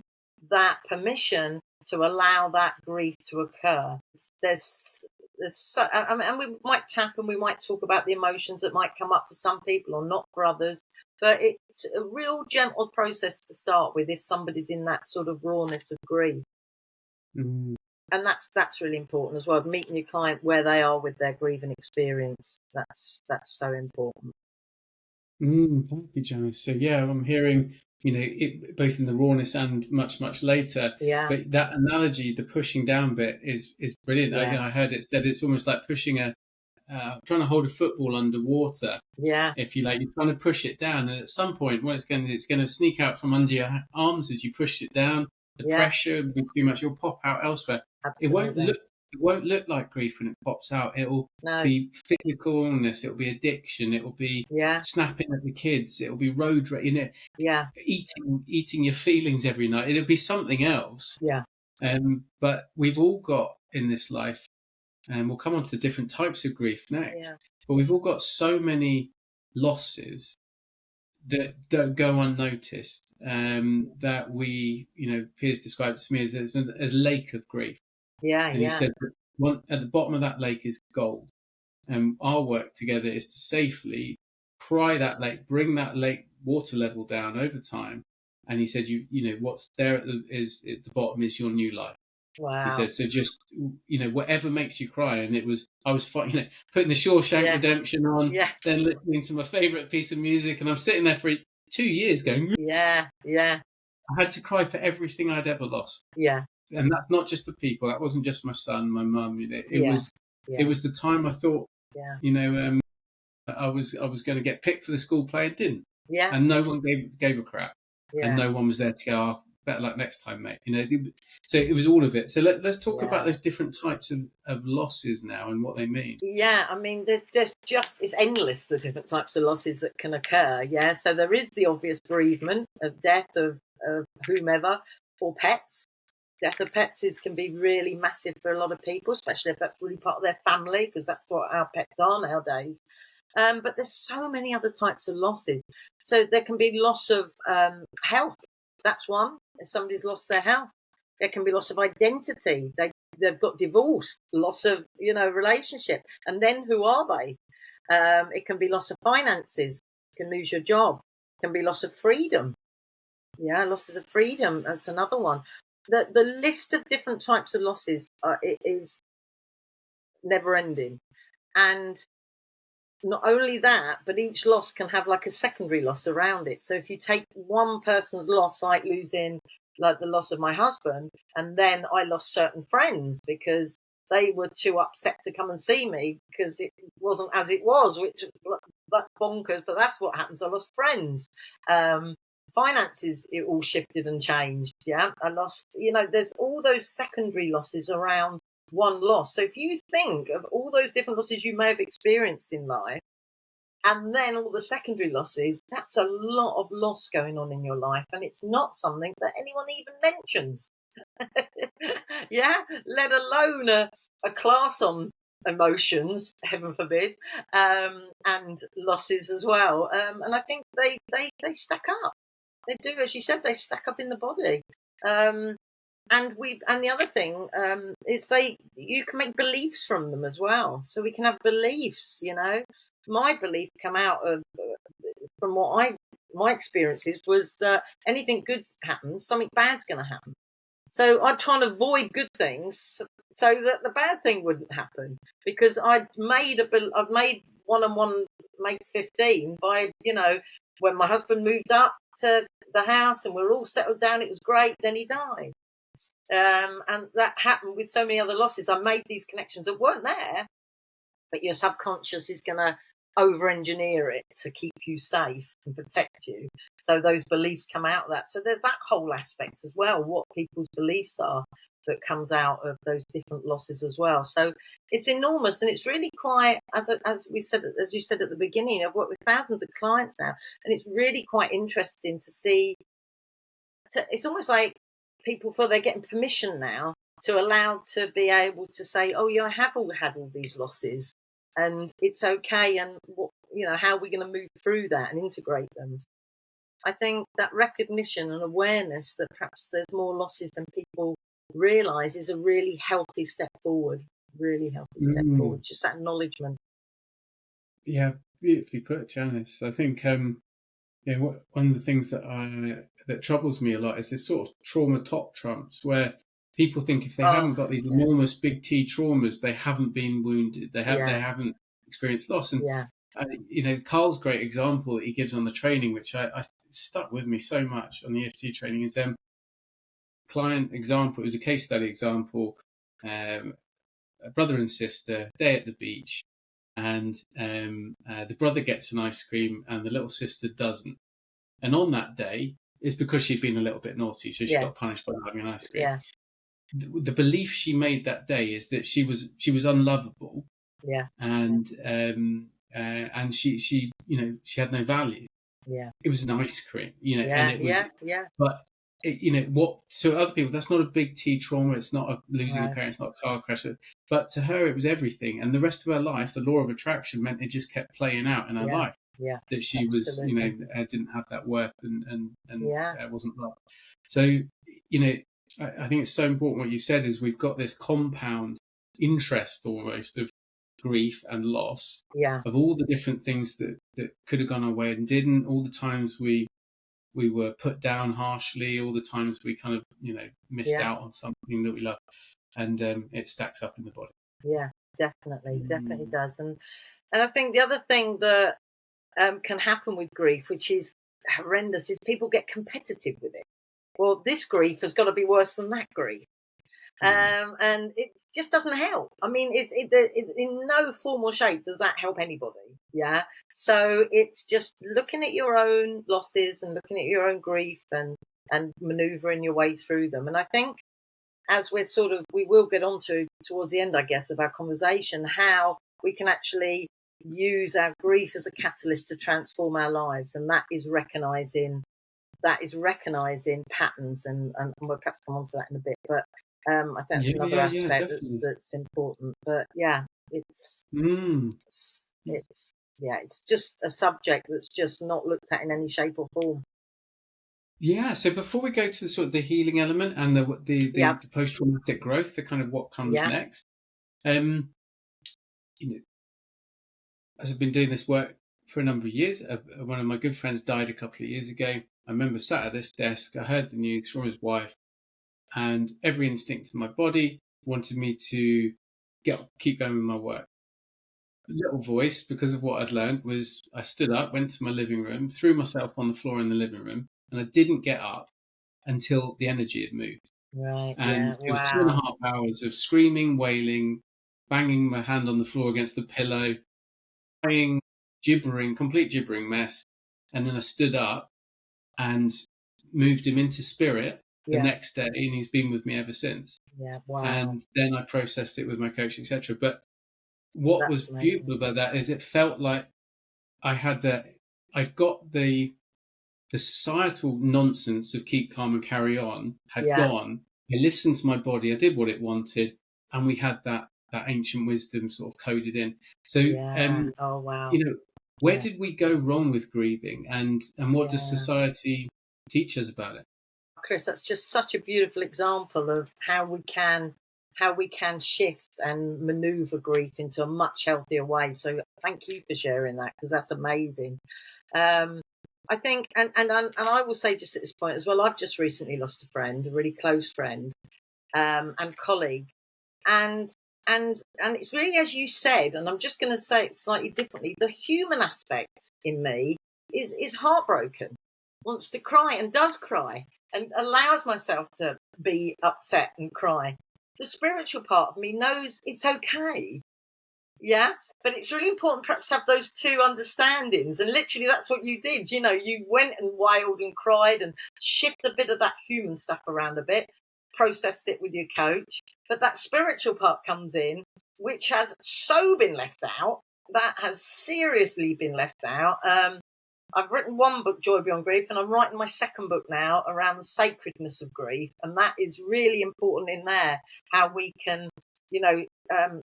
that permission to allow that grief to occur. And we might tap and we might talk about the emotions that might come up for some people or not for others, but it's a real gentle process to start with if somebody's in that sort of rawness of grief. And that's really important as well, meeting your client where they are with their grieving experience. That's so important. Thank you, Janice. So yeah, I'm hearing, it, both in the rawness and much, much later. Yeah. But that analogy, the pushing down bit, is brilliant. Yeah. I heard it said it's almost like pushing trying to hold a football underwater. Yeah. If you like, you're trying to push it down, and at some point, when it's going to sneak out from under your arms as you push it down. The pressure will be too much. It'll pop out elsewhere. Absolutely. It won't look like grief when it pops out. It'll be physical illness. It'll be addiction. It'll be snapping at the kids. It'll be road rage. Eating your feelings every night. It'll be something else. Yeah. But we've all got in this life, and we'll come on to the different types of grief next. Yeah. But we've all got so many losses that don't go unnoticed. That we, Piers described it to me as a lake of grief. Yeah, and he said that at the bottom of that lake is gold. And our work together is to safely pry that lake, bring that lake water level down over time. And he said, what's there at the bottom is your new life. Wow. He said, so just, whatever makes you cry. And I was putting the Shawshank Redemption on, then listening to my favorite piece of music. And I'm sitting there for 2 years going, yeah. I had to cry for everything I'd ever lost. Yeah. And that's not just the people. That wasn't just my son, my mum. It was the time I thought, I was going to get picked for the school play. It didn't. Yeah. And no one gave a crap. Yeah. And no one was there to go, oh, better luck next time, mate. So it was all of it. So let's talk about those different types of losses now and what they mean. Yeah, I mean, there's just, it's endless, the different types of losses that can occur. Yeah, so there is the obvious bereavement of death of whomever, or pets. Death of pets can be really massive for a lot of people, especially if that's really part of their family, because that's what our pets are nowadays. But there's so many other types of losses. So there can be loss of health. That's one. If somebody's lost their health. There can be loss of identity. They've got divorced, loss of, relationship. And then who are they? It can be loss of finances. You can lose your job. It can be loss of freedom. Yeah, losses of freedom. That's another one. The list of different types of losses is never ending. And not only that, but each loss can have like a secondary loss around it. So if you take one person's loss, like losing, like the loss of my husband, and then I lost certain friends because they were too upset to come and see me because it wasn't as it was, which that's bonkers, but that's what happens. I lost friends. Finances, it all shifted and changed. Yeah, I lost, there's all those secondary losses around one loss. So if you think of all those different losses you may have experienced in life, And then all the secondary losses, that's a lot of loss going on in your life. And it's not something that anyone even mentions. Yeah, let alone a class on emotions, heaven forbid, and losses as well. And I think they stack up. They do, as you said, they stack up in the body. And the other thing is you can make beliefs from them as well. So we can have beliefs. My belief come out of from my experiences was that anything good happens, something bad's going to happen. So I'd try and avoid good things so that the bad thing wouldn't happen, because I've made 1 and 1 make 15 by, when my husband moved up to the house and we were all settled down, it was great, then he died. And that happened with so many other losses. I made these connections that weren't there, but your subconscious is going to over-engineer it to keep you safe and protect you. So those beliefs come out of that. So there's that whole aspect as well, what people's beliefs are, that comes out of those different losses as well. So it's enormous, and it's really quite, as you said at the beginning, I've worked with thousands of clients now, and it's really quite interesting to see. It's almost like people feel they're getting permission now to allow to be able to say, oh yeah, I have had all these losses, and it's okay, and how are we going to move through that and integrate them? I think that recognition and awareness that perhaps there's more losses than people realise is a really healthy step forward. Really healthy step forward. Just that acknowledgement. Yeah, beautifully put, Janice. I think one of the things that troubles me a lot is this sort of trauma top trumps, where people think if they haven't got these enormous big T traumas, they haven't been wounded, they haven't experienced loss. And Carl's great example that he gives on the training, which I stuck with me so much on the EFT training, is client example. It was a case study example, a brother and sister, day at the beach, and the brother gets an ice cream and the little sister doesn't. And on that day, it's because she'd been a little bit naughty, so she got punished by having an ice cream. Yeah. The belief she made that day is that she was unlovable. Yeah. And she had no value. Yeah. It was an ice cream, Yeah. and it was. Yeah. But so other people, that's not a big T trauma. It's not losing a parent. It's not a car crash. But to her, it was everything. And the rest of her life, the law of attraction meant it just kept playing out in her life. Yeah. That she absolutely. was, didn't have that worth and wasn't loved. So, I think it's so important what you said is we've got this compound interest almost of grief and loss of all the different things that could have gone our way and didn't, all the times we were put down harshly, all the times we kind of missed out on something that we love, and it stacks up in the body. Yeah, definitely does. And I think the other thing that can happen with grief, which is horrendous, is people get competitive with it. Well, this grief has got to be worse than that grief. And it just doesn't help. I mean, it's in no form or shape does that help anybody. Yeah. So it's just looking at your own losses and looking at your own grief and manoeuvring your way through them. And I think as we will get on to towards the end, I guess, of our conversation, how we can actually use our grief as a catalyst to transform our lives. And that is recognizing patterns, and we'll perhaps come on to that in a bit. But I think that's another aspect that's important. But it's just a subject that's just not looked at in any shape or form. Yeah. So before we go to sort of the healing element and the post-traumatic growth, the kind of what comes next, as I've been doing this work for a number of years, one of my good friends died a couple of years ago. I remember sat at this desk, I heard the news from his wife, and every instinct in my body wanted me to keep going with my work. A little voice, because of what I'd learned, was I stood up, went to my living room, threw myself on the floor in the living room, and I didn't get up until the energy had moved. Right. And it was 2.5 hours of screaming, wailing, banging my hand on the floor against the pillow, crying, complete gibbering mess. And then I stood up and moved him into spirit the next day, and he's been with me ever since. Yeah, wow. And then I processed it with my coach, etc. But what was beautiful about that is it felt like I'd got the societal nonsense of keep calm and carry on had Yeah. gone. I listened to my body. I did what it wanted, and we had that ancient wisdom sort of coded in. So, Yeah. Oh, wow. where Yeah. did we go wrong with grieving, and what does Yeah. society teach us about it? Chris, that's just such a beautiful example of how we can shift and maneuver grief into a much healthier way. So thank you for sharing that, because that's amazing. I think, and I will say just at this point as well, I've just recently lost a friend, a really close friend, and colleague, and it's really, as you said, and I'm just going to say it slightly differently. The human aspect in me is heartbroken, wants to cry and does cry, and allows myself to be upset and cry. The spiritual part of me knows it's okay. Yeah, but it's really important perhaps to have those two understandings. And literally that's what you did. You went and wailed and cried and shifted a bit of that human stuff around a bit, processed it with your coach. But that spiritual part comes in, which has so been left out. That has seriously been left out. I've written one book, Joy Beyond Grief, and I'm writing my second book now around the sacredness of grief. And that is really important in there, how we can,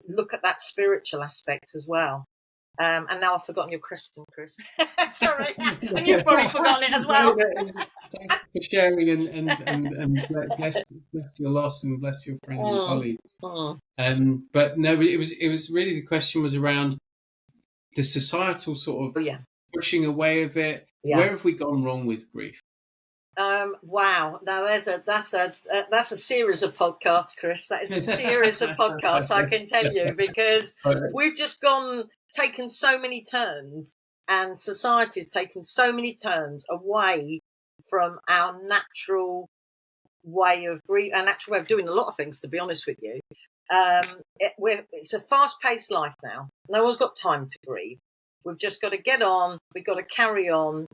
look at that spiritual aspect as well. And now I've forgotten your question, Chris. Sorry. And you've probably forgotten it as well. Thanks for sharing and bless your loss and bless your friend and colleague. But no, it was really, the question was around the societal sort of pushing away of it. Yeah. Where have we gone wrong with grief? Wow. Now that's a series of podcasts, Chris. That is a series of podcasts, I can tell you, because we've just taken so many turns, and society has taken so many turns away from our natural way of grief, our natural way of doing a lot of things, to be honest with you. It's a fast-paced life now. No one's got time to grieve. We've just got to get on. We've got to carry on.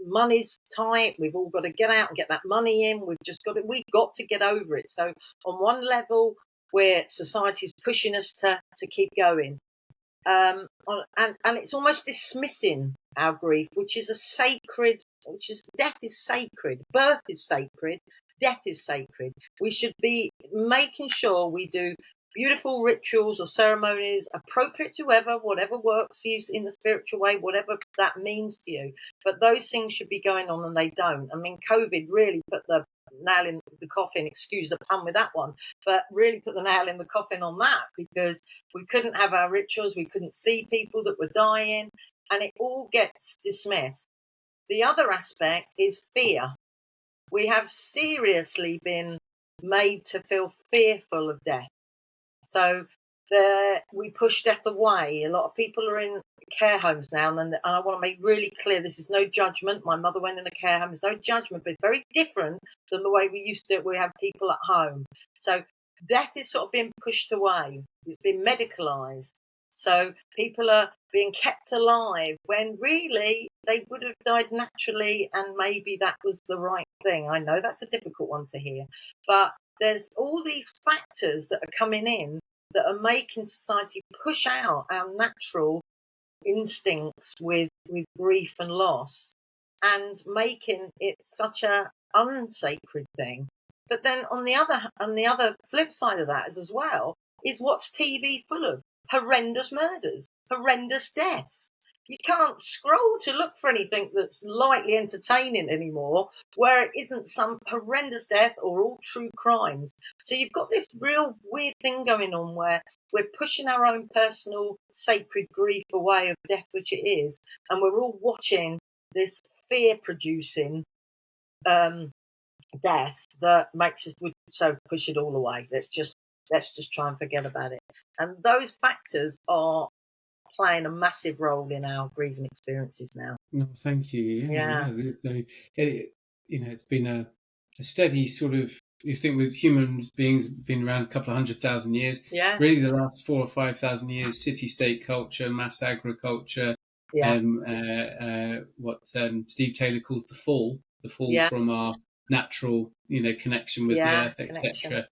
Money's tight. We've all got to get out and get that money in. We've got to get over it. So on one level, where society is pushing us to keep going, and it's almost dismissing our grief, which is death is sacred, birth is sacred, death is sacred. We should be making sure we do beautiful rituals or ceremonies appropriate to whatever works for you in the spiritual way, whatever that means to you. But those things should be going on, and they don't. I mean, COVID really put the nail in the coffin, excuse the pun with that one, but really put the nail in the coffin on that, because we couldn't have our rituals, we couldn't see people that were dying, and it all gets dismissed. The other aspect is fear. We have seriously been made to feel fearful of death. So we push death away. A lot of people are in care homes now, and I want to make really clear, this is no judgment. My mother went in a care home. There's no judgment, but it's very different than the way we used to. We have people at home. So death is sort of being pushed away. It's been medicalised. So people are being kept alive when really they would have died naturally, and maybe that was the right thing. I know that's a difficult one to hear, but there's all these factors that are coming in that are making society push out our natural instincts with grief and loss, and making it such a unsacred thing. But then on the other flip side of that is as well is what's TV full of? Horrendous murders, horrendous deaths. You can't scroll to look for anything that's lightly entertaining anymore where it isn't some horrendous death or all true crimes. So you've got this real weird thing going on where we're pushing our own personal sacred grief away of death, which it is, and we're all watching this fear-producing death that makes us so push it all away. Let's just try and forget about it. And those factors are playing a massive role in our grieving experiences now. No, thank you. Yeah. It's been a steady sort of, you think, with human beings been around a couple of 100,000 years. Yeah. Really, the last 4,000 or 5,000 years, city-state culture, mass agriculture. Yeah. What Steve Taylor calls the fall yeah. from our natural, connection with the Yeah, earth, connection. etc.,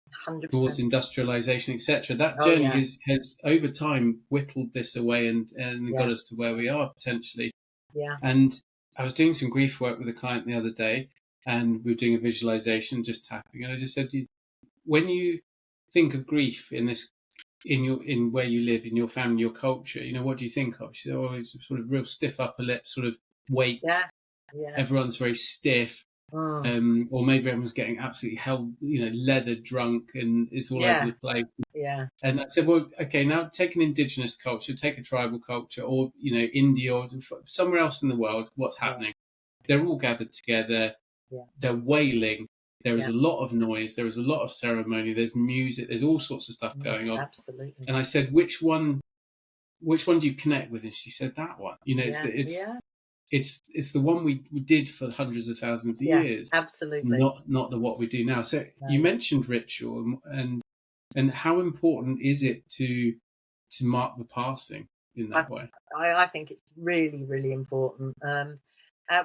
towards 100%. industrialization, etc. That Oh, journey yeah. has over time whittled this away and got Yeah. us to where we are potentially. Yeah. And I was doing some grief work with a client the other day, and we were doing a visualization, just tapping, and I just said, when you think of grief in where you live, in your family, your culture, what do you think of? She said, oh, it's sort of real stiff upper lip, sort of wake. Yeah. Yeah. Everyone's very stiff. Or maybe everyone's getting absolutely leather drunk, and it's all over Yeah. the place. Yeah. And I said, well, okay, now take an indigenous culture, take a tribal culture, or India or somewhere else in the world. What's Yeah. happening? They're all gathered together. Yeah. They're wailing. There is Yeah. a lot of noise. There is a lot of ceremony. There's music. There's all sorts of stuff going on. Absolutely. And I said, which one do you connect with? And she said, that one. Yeah. Yeah. It's the one we did for hundreds of thousands of Yeah. years, Absolutely. not the what we do now. So No. you mentioned ritual, and how important is it to mark the passing in that way? I think it's really, really important.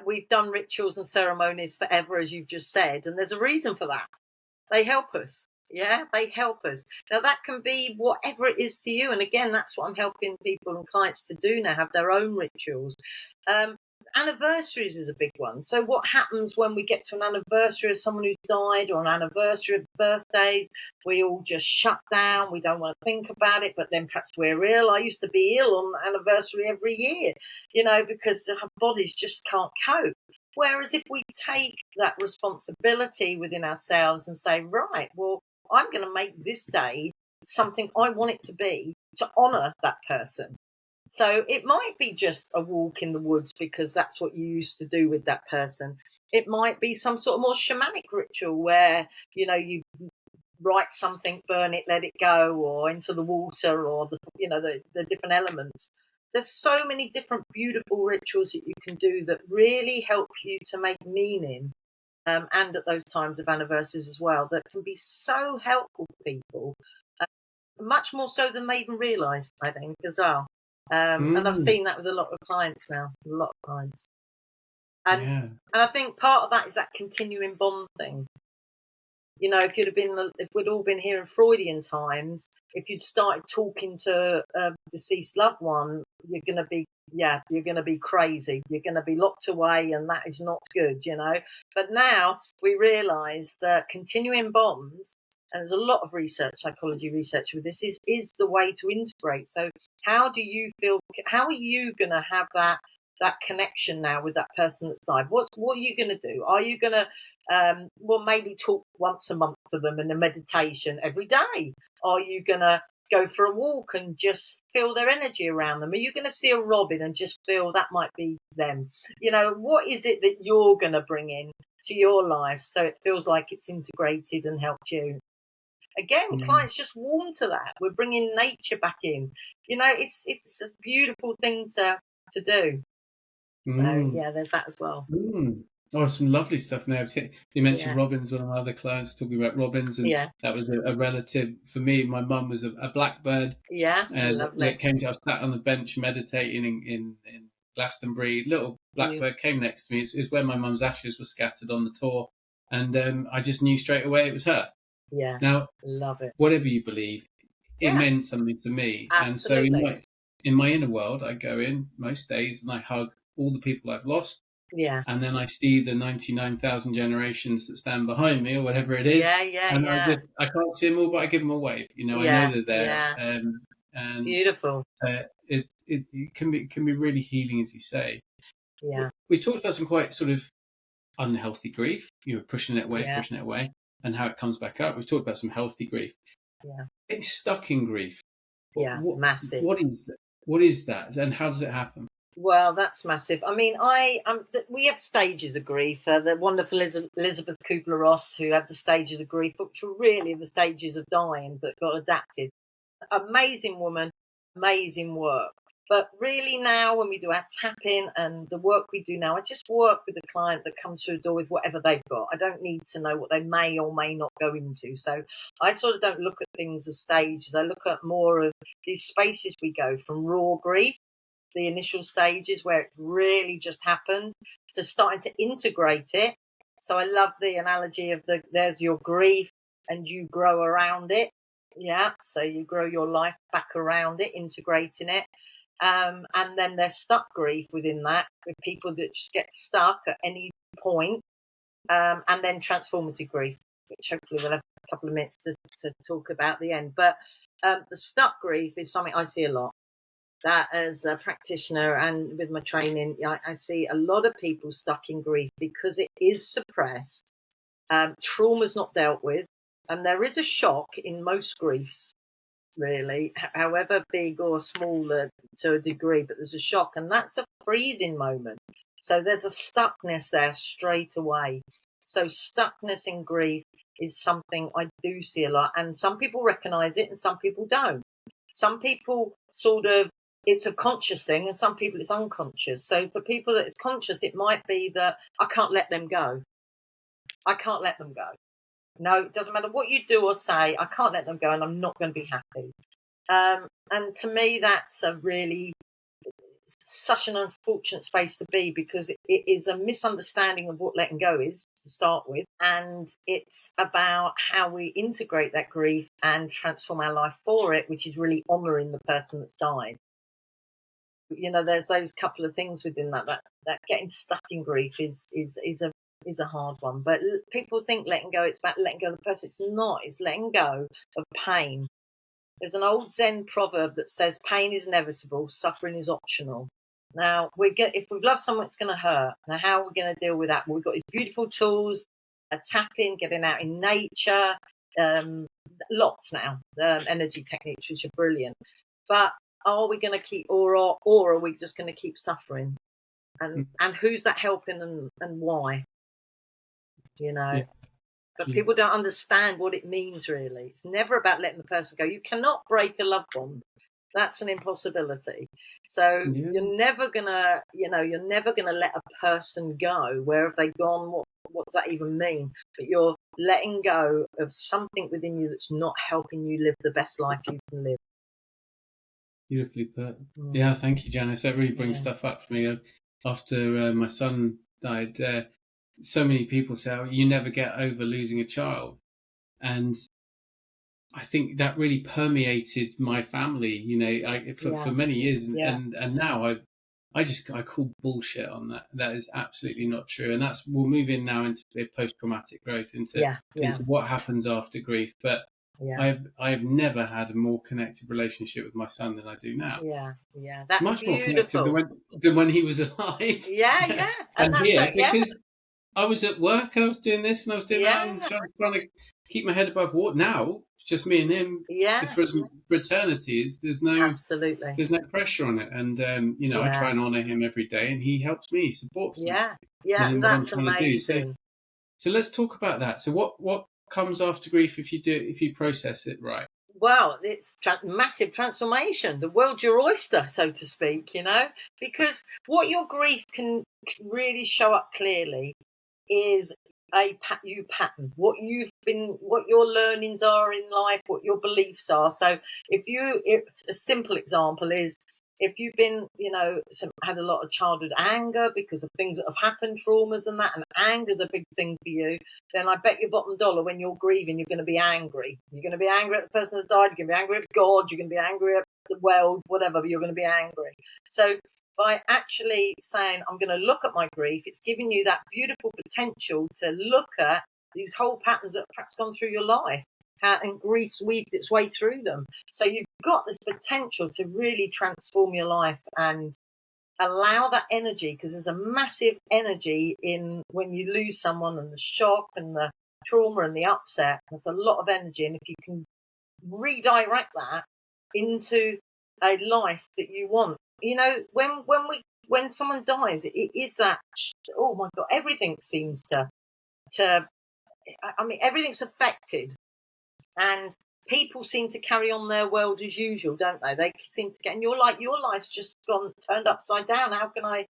We've done rituals and ceremonies forever, as you've just said, and there's a reason for that. They help us. Yeah, they help us. Now, that can be whatever it is to you. And again, that's what I'm helping people and clients to do now, have their own rituals. Anniversaries is a big one. So what happens when we get to an anniversary of someone who's died, or an anniversary of birthdays? We all just shut down. We don't want to think about it, but then perhaps we're ill. I used to be ill on anniversary every year, because our bodies just can't cope. Whereas if we take that responsibility within ourselves and say, right, well, I'm going to make this day something I want it to be, to honour that person. So it might be just a walk in the woods because that's what you used to do with that person. It might be some sort of more shamanic ritual where, you write something, burn it, let it go, or into the water, or the different elements. There's so many different beautiful rituals that you can do that really help you to make meaning, and at those times of anniversaries as well, that can be so helpful for people, much more so than they even realise, I think, as well. And I've seen that with a lot of clients now, And Yeah. I think part of that is that continuing bond thing. If we'd all been here in Freudian times, if you'd started talking to a deceased loved one, you're going to be crazy. You're going to be locked away, and that is not good, But now we realise that continuing bonds, and there's a lot of psychology research with this, is the way to integrate. So how do you feel? How are you going to have that connection now with that person that's died? What are you going to do? Are you going to maybe talk once a month to them in a meditation every day? Are you going to go for a walk and just feel their energy around them? Are you going to see a robin and just feel that might be them? What is it that you're going to bring in to your life so it feels like it's integrated and helped you? Again, clients just warm to that. We're bringing nature back in. It's a beautiful thing to do. So yeah, there's that as well. Oh, some lovely stuff there. You mentioned robins. One of my other clients talking about robins, and that was a relative for me. My mum was a blackbird. Yeah, lovely. That came to. I was sat on the bench meditating in Glastonbury. Little blackbird came next to me. It was where my mum's ashes were scattered on the tour, and I just knew straight away it was her. Yeah. Now, love it. Whatever you believe, it meant something to me. Absolutely. And so in my inner world, I go in most days and I hug all the people I've lost. Yeah. And then I see the 99,000 generations that stand behind me, or whatever it is. And I can't see them all, but I give them a wave. I know they're there. Yeah. And beautiful. It can be really healing, as you say. Yeah. We talked about some quite sort of unhealthy grief. Pushing it away, and how it comes back up. We've talked about some healthy grief. Yeah. Getting stuck in grief. Massive. What is that, and how does it happen? Well, that's massive. I mean, we have stages of grief. The wonderful Elizabeth Kubler-Ross, who had the stages of grief, which were really the stages of dying, but got adapted. Amazing woman, amazing work. But really now, when we do our tapping and the work we do now, I just work with a client that comes through the door with whatever they've got. I don't need to know what they may or may not go into. So I sort of don't look at things as stages. I look at more of these spaces we go from raw grief, the initial stages where it really just happened, to starting to integrate it So I love the analogy of there's your grief and you grow around it. Yeah. So you grow your life back around it, integrating it. And then there's stuck grief within that, with people that just get stuck at any point. And then transformative grief, which hopefully we'll have a couple of minutes to talk about at the end. But the stuck grief is something I see a lot. That as a practitioner and with my training, I see a lot of people stuck in grief because it is suppressed. Trauma's not dealt with, and there is a shock in most griefs, really, however big or small to a degree, but there's a shock, and that's a freezing moment. So there's a stuckness there straight away. So stuckness in grief is something I do see a lot, and some people recognize it and some people don't. Some people sort of, it's a conscious thing, and some people it's unconscious. So for people that it's conscious, it might be that I can't let them go. I can't let them go. No, it doesn't matter what you do or say, I can't let them go and I'm not going to be happy. And to me, that's such an unfortunate space to be, because it is a misunderstanding of what letting go is to start with. And it's about how we integrate that grief and transform our life for it, which is really honouring the person that's died. You know, there's those couple of things within that getting stuck in grief is a hard one. But people think letting go, it's about letting go of the person. It's not. It's letting go of pain. There's an old Zen proverb that says pain is inevitable, suffering is optional. Now, if we've loved someone, it's going to hurt. Now, how are we going to deal with that? Well, we've got these beautiful tools, tapping, getting out in nature, lots now, energy techniques, which are brilliant. But are we going to keep, or are we just going to keep suffering? And who's that helping and why? You know? Yeah. But people don't understand what it means, really. It's never about letting the person go. You cannot break a love bond. That's an impossibility. So you're never gonna let a person go. Where have they gone? What does that even mean? But you're letting go of something within you that's not helping you live the best life you can live. Beautifully put. Yeah, thank you, Janice. That really brings stuff up for me. After my son died, so many people say, "Oh, you never get over losing a child," and I think that really permeated my family. You know, for many years, and now I call bullshit on that. That is absolutely not true, and we'll move in now into post-traumatic growth, into what happens after grief. But I've never had a more connected relationship with my son than I do now. Yeah, that's much beautiful. more connected than when he was alive. Yeah, and here, because I was at work and I was doing this and I was doing that, and trying to keep my head above water. Now it's just me and him. For eternity, there's no pressure on it, and I try and honour him every day, and he helps me, supports me. And that's amazing. So let's talk about that. So what comes after grief if you process it right? Well, it's massive transformation. The world's your oyster, so to speak. You know, because what your grief can really show up clearly is a pattern, what your learnings are in life, what your beliefs are. So if a simple example is, if you've been, had a lot of childhood anger because of things that have happened, traumas and that, and anger's a big thing for you, then I bet your bottom dollar when you're grieving, you're going to be angry. You're going to be angry at the person that died, you're going to be angry at God, you're going to be angry at the world, whatever, but you're going to be angry. So by actually saying, I'm going to look at my grief, it's giving you that beautiful potential to look at these whole patterns that have perhaps gone through your life, and grief's weaved its way through them. So you've got this potential to really transform your life and allow that energy, because there's a massive energy in when you lose someone, and the shock and the trauma and the upset. There's a lot of energy, and if you can redirect that into a life that you want, when someone dies, it is that, oh my God, everything seems to everything's affected, and people seem to carry on their world as usual, don't they? They seem to get, and you're like, your life's just turned upside down. How can I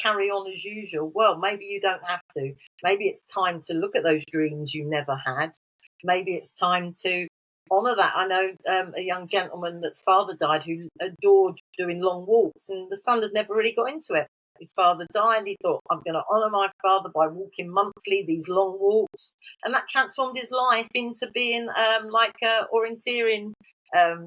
carry on as usual? Well, maybe you don't have to. Maybe it's time to look at those dreams you never had. Maybe it's time to honour that. I know a young gentleman that's father died who adored doing long walks, and the son had never really got into it. his father died. He thought, I'm going to honour my father by walking monthly these long walks, and that transformed his life into being like a orienteering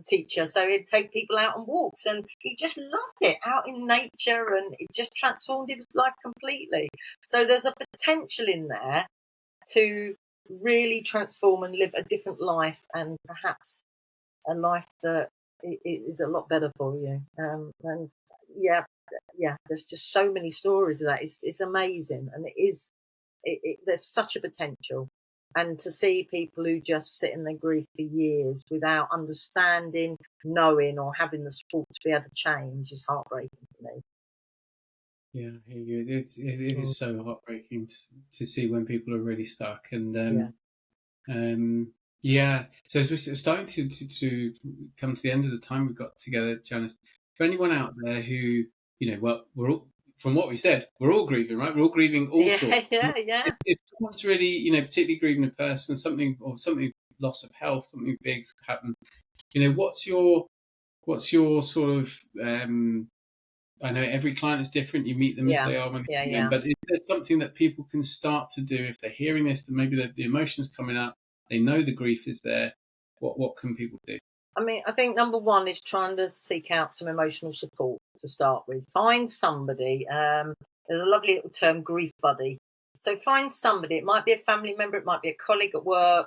teacher. So he'd take people out on walks, and he just loved it, out in nature, and it just transformed his life completely. So there's a potential in there to really transform and live a different life, and perhaps a life that is a lot better for you. And yeah, there's just so many stories of that. It's amazing, and there's such a potential. And to see people who just sit in their grief for years without understanding, knowing, or having the support to be able to change is heartbreaking for me. Yeah, it is so heartbreaking to see when people are really stuck. And so as we're starting to come to the end of the time we've got together, Janice, for anyone out there who, well, we're all, from what we said, we're all grieving, right? We're all grieving all sorts. Yeah. If someone's really, particularly grieving a person, something loss of health, something big's happened, what's your sort of I know every client is different. You meet them as they are when they come in, but is there something that people can start to do if they're hearing this, and maybe the emotions coming up, they know the grief is there? What can people do? I mean, I think number one is trying to seek out some emotional support to start with. Find somebody. There's a lovely little term, grief buddy. So find somebody. It might be a family member, it might be a colleague at work.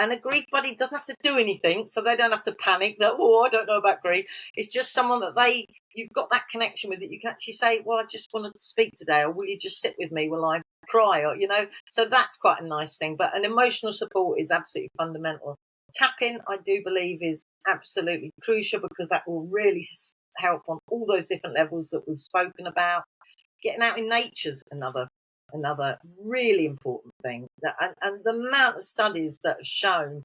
And a grief buddy doesn't have to do anything, so they don't have to panic that, I don't know about grief. It's just someone that you've got that connection with, that you can actually say, well, I just want to speak today, or will you just sit with me while I cry? Or, so that's quite a nice thing. But an emotional support is absolutely fundamental. Tapping, I do believe, is absolutely crucial, because that will really help on all those different levels that we've spoken about. Getting out in nature's another really important thing. And the amount of studies that have shown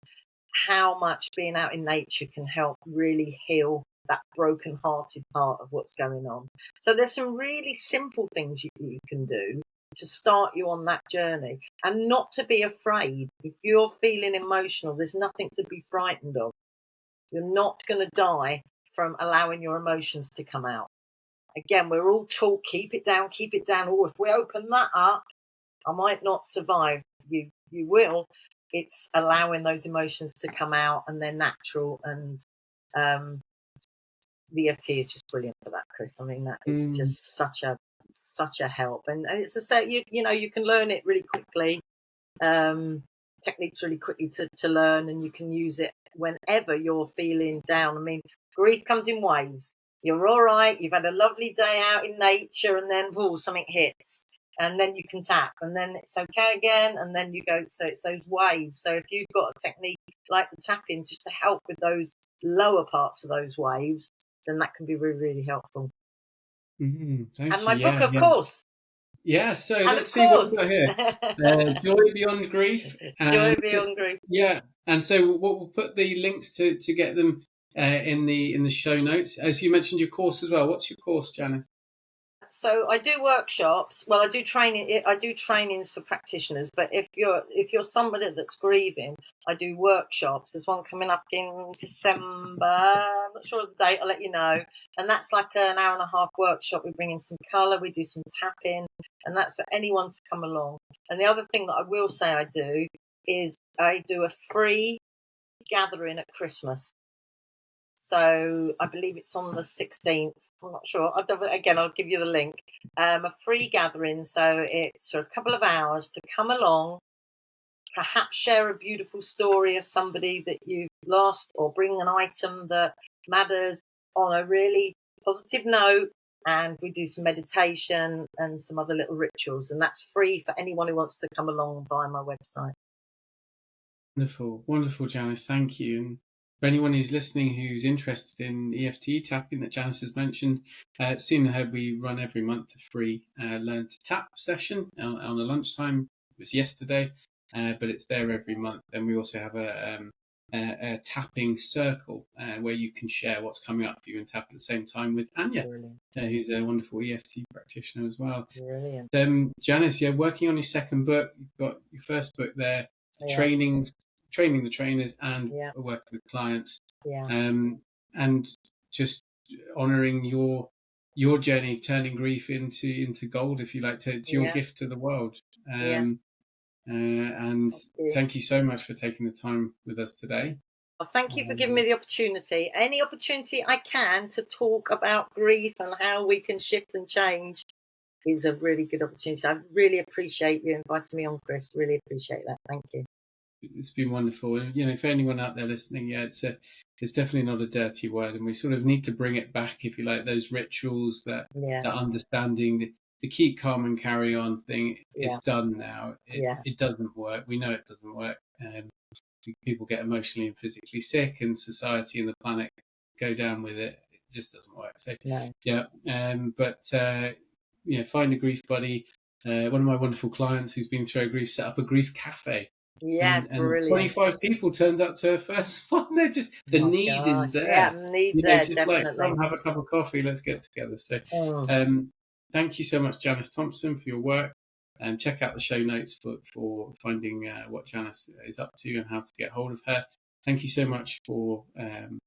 how much being out in nature can help really heal that broken-hearted part of what's going on. So there's some really simple things you can do to start you on that journey, and not to be afraid. If you're feeling emotional, there's nothing to be frightened of. You're not going to die from allowing your emotions to come out. Again, we're all taught, keep it down. Oh, if we open that up, I might not survive. You will. It's allowing those emotions to come out, and they're natural. And the EFT is just brilliant for that, Chris. I mean, that is just such a help. And it's a set. You can learn it really quickly. Techniques really quickly to learn, and you can use it whenever you're feeling down. I mean, grief comes in waves. You're all right, you've had a lovely day out in nature, and then something hits, and then you can tap, and then it's okay again, and then you go. So it's those waves. So if you've got a technique like the tapping just to help with those lower parts of those waves, then that can be really, really helpful. And my book, of course. Yeah, so and let's see what we've got here. Joy Beyond Grief. Joy Beyond Grief. Yeah, and so we'll put the links to get them in the show notes. As you mentioned, your course as well. What's your course, Janice? So I do workshops. Well, I do training. I do trainings for practitioners. But if you're somebody that's grieving, I do workshops. There's one coming up in December. I'm not sure of the date. I'll let you know. And that's like an hour and a half workshop. We bring in some colour. We do some tapping, and that's for anyone to come along. And the other thing that I will say I do is I do a free gathering at Christmas. So I believe it's on the 16th. I'm not sure. I'll give you the link. A free gathering. So it's for a couple of hours to come along, perhaps share a beautiful story of somebody that you've lost, or bring an item that matters on a really positive note. And we do some meditation and some other little rituals. And that's free for anyone who wants to come along via my website. Wonderful, Janice. Thank you. And for anyone who's listening who's interested in EFT tapping that Janice has mentioned, Seeing Ahead, we run every month a free Learn to Tap session on a lunchtime. It was yesterday, but it's there every month. And we also have a tapping circle where you can share what's coming up for you and tap at the same time with Anya, who's a wonderful EFT practitioner as well. Brilliant. Janice, working on your second book. You've got your first book there, training the trainers and working with clients, and just honouring your your journey, turning grief into gold, if you like, to your Yeah. gift to the world. Yeah. And Thank you. thank you so much for taking the time with us today. Well, thank you for giving me the opportunity. Any opportunity I can to talk about grief and how we can shift and change is a really good opportunity. I really appreciate you inviting me on, Chris. Really appreciate that. Thank you. It's been wonderful, and for anyone out there listening, it's definitely not a dirty word, and we sort of need to bring it back, if you like, those rituals, that understanding, the keep calm and carry on thing. Yeah. It's done now. Yeah. It doesn't work. We know it doesn't work. People get emotionally and physically sick, and society and the planet go down with it. It just doesn't work. So No. find a grief buddy. One of my wonderful clients who's been through a grief set up a grief cafe. Yeah, And brilliant. 25 people turned up to her first one. They're just, the need is there. Yeah, needs there, just definitely. like, come have a cup of coffee, let's get together. So thank you so much, Janice Thompson, for your work. And check out the show notes for finding what Janice is up to and how to get hold of her. Thank you so much for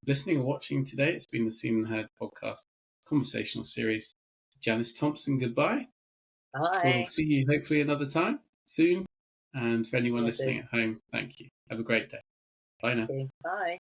listening or watching today. It's been the Seen and Heard podcast conversational series. Janice Thompson, goodbye. Bye. We'll see you hopefully another time soon. And for anyone listening at home, thank you. Have a great day. Bye now. Bye.